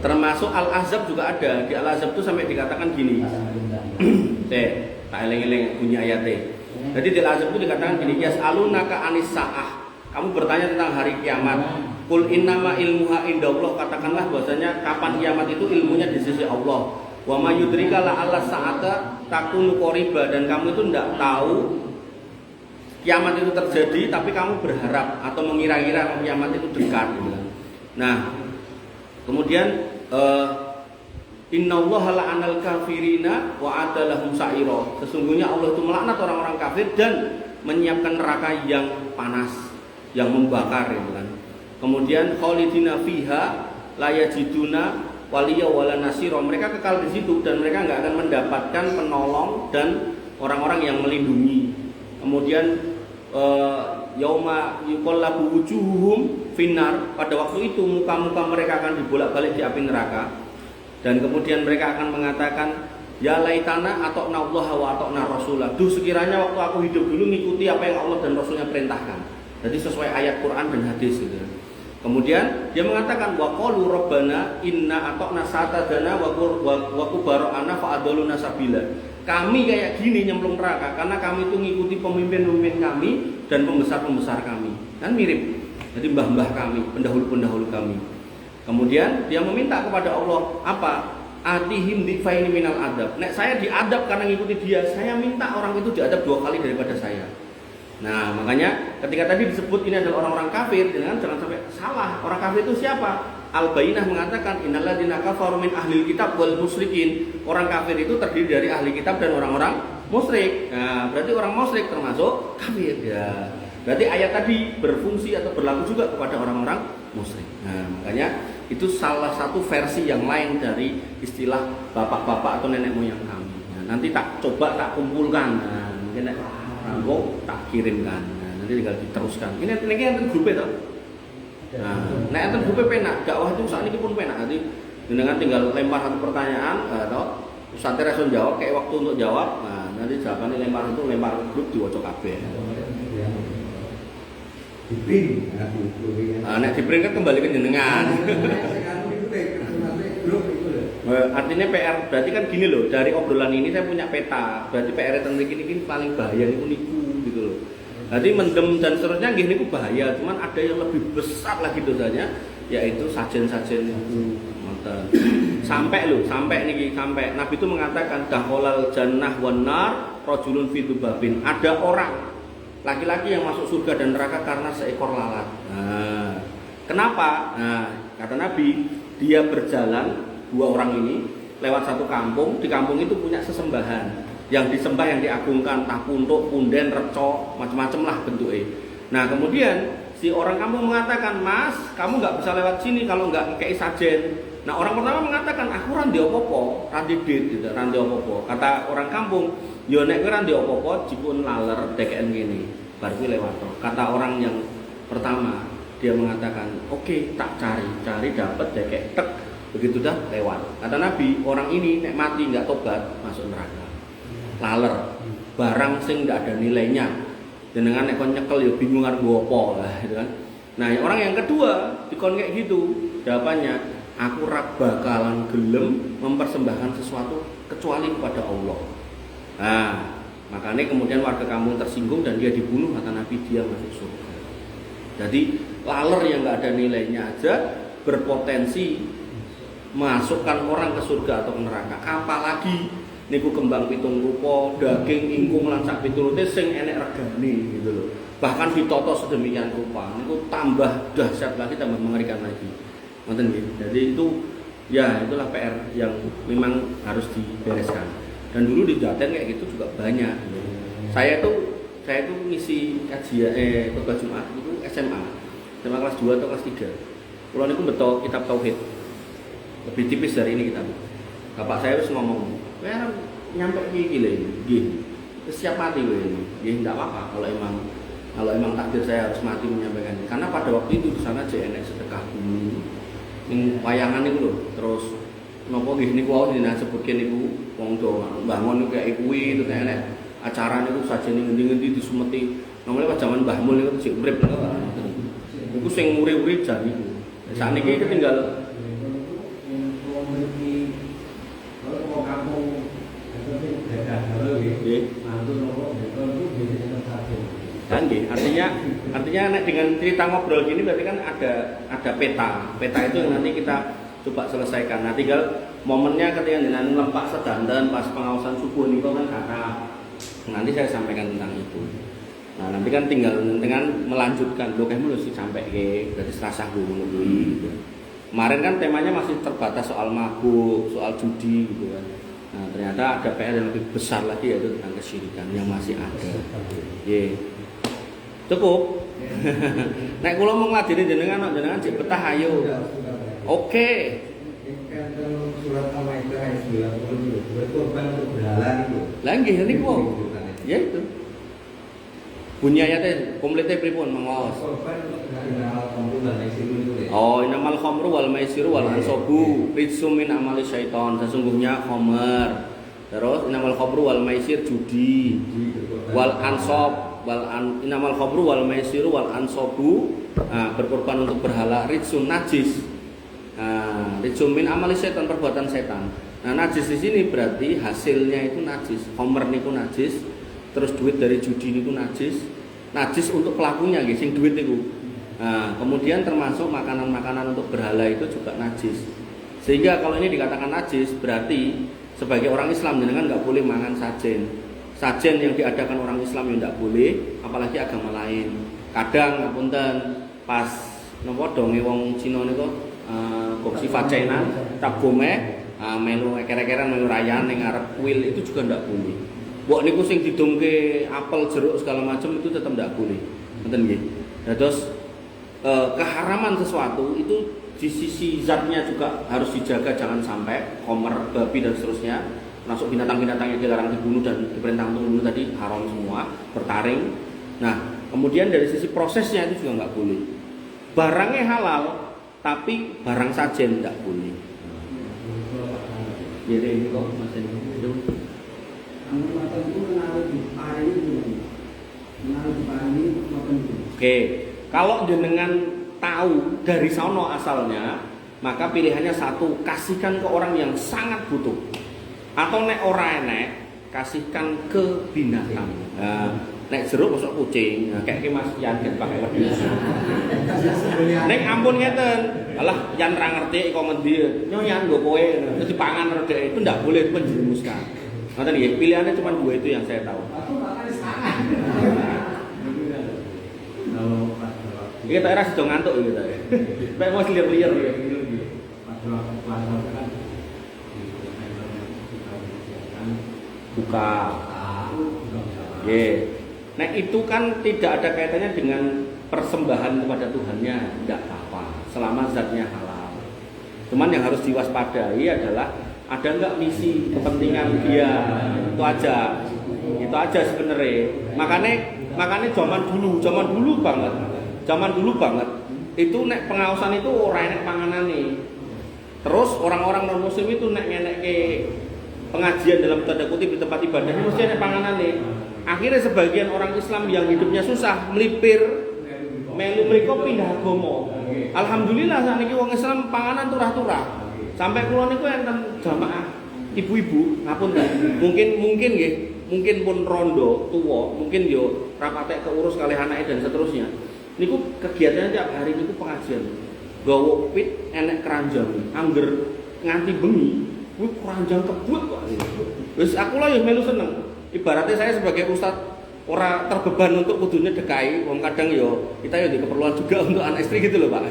Termasuk Al-Ahzab juga ada. Di Al-Ahzab itu sampai dikatakan gini. Tak eling-eling bunyi ayatnya. Jadi di Al-Ahzab itu dikatakan gini, yas'alunaka anis sa'ah. Kamu bertanya tentang hari kiamat. Qul innama ilmuha indallah, katakanlah bahwasanya kapan kiamat itu ilmunya di sisi Allah. Wa may yudrika la alla sa'ata takunu qariba, dan kamu itu tidak tahu kiamat itu terjadi, tapi kamu berharap atau mengira-ngira kiamat itu dekat. Nah, kemudian innallaha la'anal kafirina wa adalahum sa'ira. Sesungguhnya Allah itu melaknat orang-orang kafir dan menyiapkan neraka yang panas, yang membakar gitu kan. Kemudian khalidina fiha la yajiduna waliya wala nasira. Mereka kekal di situ dan mereka enggak akan mendapatkan penolong dan orang-orang yang melindungi. Kemudian yauma yuqallabu wujuhum finnar, pada waktu itu muka-muka mereka akan dibolak-balik di api neraka. Dan kemudian mereka akan mengatakan, ya laitana atokna Allah wa atokna Rasulah. Duh, sekiranya waktu aku hidup dulu ngikuti apa yang Allah dan Rasulnya perintahkan. Jadi sesuai ayat Quran dan hadis gitu. Kemudian dia mengatakan wa qalu rabbana inna atokna satadana wa kubara'ana fa adalluna sabila. Kami kayak gini nyemplung neraka karena kami itu ngikuti pemimpin-pemimpin kami dan pembesar-pembesar kami. Kan mirip. Jadi mbah-mbah kami, pendahulu-pendahulu kami. Kemudian dia meminta kepada Allah apa? Atihim difaini minal adab. Nek saya diadab karena ngikuti dia, saya minta orang itu diadab 2 kali daripada saya. Nah, makanya ketika tadi disebut ini adalah orang-orang kafir, jangan sampai salah. Orang kafir itu siapa? Al-Bayyinah mengatakan innalladzina kafaru min ahlil kitab wal musyrikin. Orang kafir itu terdiri dari ahli kitab dan orang-orang musyrik. Nah, berarti orang musyrik termasuk kafir ya. Berarti ayat tadi berfungsi atau berlaku juga kepada orang-orang musyrik. Nah, makanya itu salah satu versi yang lain dari istilah bapak-bapak atau nenek moyang kami. Nah, nanti tak coba tak kumpulkan. Nah, mungkin rangkong tak kirimkan. Nah, nanti tinggal diteruskan. Ini enten grup itu. Nah, enten grup penak. Dakwah itu saat ini pun penak. Nanti dengan tinggal lempar satu pertanyaan atau Ustaz Reson jawab kayak waktu untuk jawab. Nah, nanti jawabannya lempar grup diwaca kabeh. Dipring, nek dipring kan kembali ke jenengan. Artinya PR berarti kan gini loh, dari obrolan ini saya punya peta. Berarti PR tentang ini paling bahaya niku gitu loh. Jadi mendem dan seterusnya nggih niku bahaya, cuman ada yang lebih besar lagi dosanya, yaitu sajen-sajen itu. Sampai Nabi itu mengatakan dakhalal jannah wan nar rajulun fi dzubabin. Ada orang laki-laki yang masuk surga dan neraka karena seekor lalat. Nah, kenapa? Nah, kata Nabi, dia berjalan 2 orang ini lewat satu kampung. Di kampung itu punya sesembahan. Yang disembah, yang diagungkan, entah puntuk, punden, reco, macam-macam lah bentuknya. Nah, kemudian si orang kampung mengatakan, Mas, kamu nggak bisa lewat sini kalau nggak kayak sajen. Nah, orang pertama mengatakan, aku randi opo-opo, randi dit, gitu, randi opo-opo. Kata orang kampung, yo nek kowe ndek apa-apa jipun laler dekeken ngene bar kuwi lewat. Kata orang yang pertama dia mengatakan oke, tak cari dapat dekek tek begitu dah lewat. Kata Nabi orang ini nek mati nggak tobat masuk neraka laler barang sing nggak ada nilainya jenengan nek kon nyekel yo bingung arep nggo lah gitu kan. Nah orang yang kedua dikon kayak gitu jawabannya aku ora bakalan gelem mempersembahkan sesuatu kecuali kepada Allah. Nah, makanya kemudian warga kampung tersinggung dan dia dibunuh, kata Nabi dia masuk surga. Jadi laler yang nggak ada nilainya aja berpotensi masukkan orang ke surga atau ke neraka. Apalagi niku kembang pitung rupa, daging ingkung lan sak piturute sing enek regane gitu loh. Bahkan ditoto sedemikian rupa, niku tambah dahsyat lagi, tambah mengerikan lagi. Ngoten nggih. Jadi itu ya itulah PR yang memang harus dibereskan. Dan dulu di Jaten kayak gitu juga banyak. Saya tuh ngisi kajian khotbah Jumat itu SMA kelas 2 atau kelas 3. Kulo niku beto kitab tauhid. Lebih tipis dari ini kitab. Bapak saya wis ngomong, "Kowe arep nyampe iki lho, nggih. Siap mati kowe ini." Nggih, enggak apa-apa kalau emang takdir saya harus mati menyampaikan ini. Karena pada waktu itu di sana JNX sedekah bumi. Ning wayangan niku lho, terus napa nggih niku wau dina sebutke niku wong do bangun kayak kuwi itu nek acara niku sajene ngendi-ngendi disumeti. Namanya pas zaman Mbah Mul niku sik urip niku sing uri-uri jan niku. Sakniki ketinggal kan nggih, artinya nek dengan cerita ngobrol gini berarti kan ada peta itu yang nanti kita coba selesaikan. Nah tinggal momennya ketika dengan lempak sedanten pas pengawasan subuh niku kan kata nanti saya sampaikan tentang itu. Nah nanti kan tinggal dengan melanjutkan lo kayak mesti sampai ke berarti Selasa ngono gitu. Kemarin kan temanya masih terbatas soal mabuk, soal judi gitu kan. Nah ternyata ada PR yang lebih besar lagi yaitu tentang kesyirikan yang masih ada. Cukup. Nek kula mau ngladeni jenengan cek betah ayo. Oke. Surat Al-Maidah ayat 90 berkorban untuk berhala itu. Lah nggih niku. Ya itu. Bunyi ayatnya komplete pripun mongos. Korban untuk berhala khamru wal maisiru itu ya. Oh, innamal khamru wal maisiru wal ansabu rijsum min amali syaiton. Sesungguhnya khamr. Terus innamal khamru wal maisir judi. Wal ansab innamal khamru wal maisiru wal ansabu berkorban untuk berhala rijsun najis. Rijsun min amali syaiton perbuatan setan. Nah, najis di sini berarti hasilnya itu najis. Khamr niku najis. Terus duit dari judi niku najis. Najis untuk pelakunya nggih sing duit niku. Nah, kemudian termasuk makanan-makanan untuk berhala itu juga najis. Sehingga kalau ini dikatakan najis, berarti sebagai orang Islam jenengan nggak boleh mangan sajen. Sajen yang diadakan orang Islam yang nggak boleh, apalagi agama lain. Kadang ngapunten pas nopo donge wong Cina niku kopsi facena tak gome melu eker-ekeran melu rayan ning ngarep kuil itu juga ndak boleh. Mbok niku sing didongke apel, jeruk segala macam itu tetap ndak boleh. Ngoten nggih. Nah, terus keharaman sesuatu itu di sisi zatnya juga harus dijaga, jangan sampai komer, babi dan seterusnya, masuk binatang-binatang yang dilarang dibunuh dan diperintah untuk membunuh tadi haram semua, bertaring. Nah, kemudian dari sisi prosesnya itu juga nggak boleh. Barangnya halal, tapi barang sajen nggak boleh. Jadi ini kok Mas itu. Oke, kalau jenengan tahu dari sono asalnya, maka pilihannya satu, kasihkan ke orang yang sangat butuh. Atau nek ora enek, kasihkan ke binatang. Nah, nek jeruk masuk kucing, nah, kayak Mas Yan kan pakai wedhus. Nek ampun ngeten, alah Yan ra ngerti kok ngendi, nyo Yan nggo kowe, terus dipangan redek itu ndak boleh, itu menjerumuskan. Ngoten nggih, pilihannya cuma dua itu yang saya tahu. Iki tak ora sedang ngantuk iki ta. Mek wis liar-liar ya. Buka. Nah itu kan tidak ada kaitannya dengan persembahan kepada Tuhannya, tidak apa-apa, selama zatnya halal. Cuman yang harus diwaspadai adalah ada nggak misi kepentingan dia, itu aja sebenarnya. Makanya zaman dulu banget itu nek pengawasan itu orang enek panganan nih. Terus orang-orang non muslim itu nek ke pengajian dalam tanda kutip di tempat ibadah ini mesti enek panganan nih. Akhirnya sebagian orang Islam yang hidupnya susah melipir melu mriko pindah agama. Alhamdulillah saniki wong Islam panganan turah-turah. Sampai kula niku enten jamaah ibu-ibu ngapunten. Mungkin nggih, mungkin pun rondo tuwa, mungkin yo rapate keurus kalih anake dan seterusnya. Niku kegiatannya tiap hari niku pengajian. Gawa pit enek keranjang, angger nganti bengi, kuwi keranjang kebut kok. Wis aku lah ya melu seneng. Ibaratnya saya sebagai ustaz ora terbeban untuk kudunya dekai, wong kadang yo kita yo di keperluan juga untuk anak istri gitu loh Pak.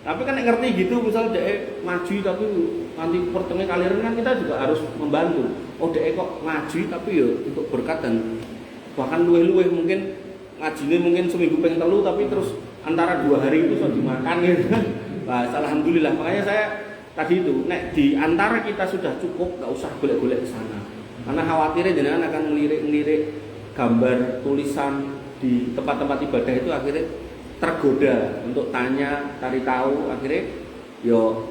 Tapi kan ngerti gitu, misal dhek maju tapi nanti pertengah kaliran kan kita juga harus membantu. Oh dhek kok ngaji tapi yo untuk berkat dan bahkan luweh-luweh mungkin ngajine mungkin seminggu pengen telu tapi terus antara 2 hari itu sudah dimakan gitu. Nah, alhamdulillah. Makanya saya tadi itu nek di antara kita sudah cukup, enggak usah golek-golek ke sana. Karena khawatirnya jenengan akan ngelirik-ngelirik gambar tulisan di tempat-tempat ibadah itu akhirnya tergoda untuk tanya, cari tahu, akhirnya yo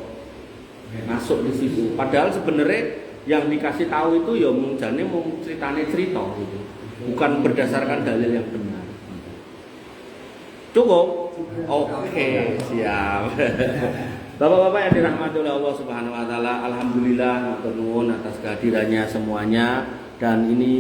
masuk di situ. Padahal sebenarnya yang dikasih tahu itu yo jane mau ceritane cerita gitu. Bukan berdasarkan dalil yang benar. Cukup? Oke, siap. Bapak-bapak yang dirahmati oleh Allah Subhanahu wa taala, alhamdulillah matur nuwun atas kehadirannya semuanya dan ini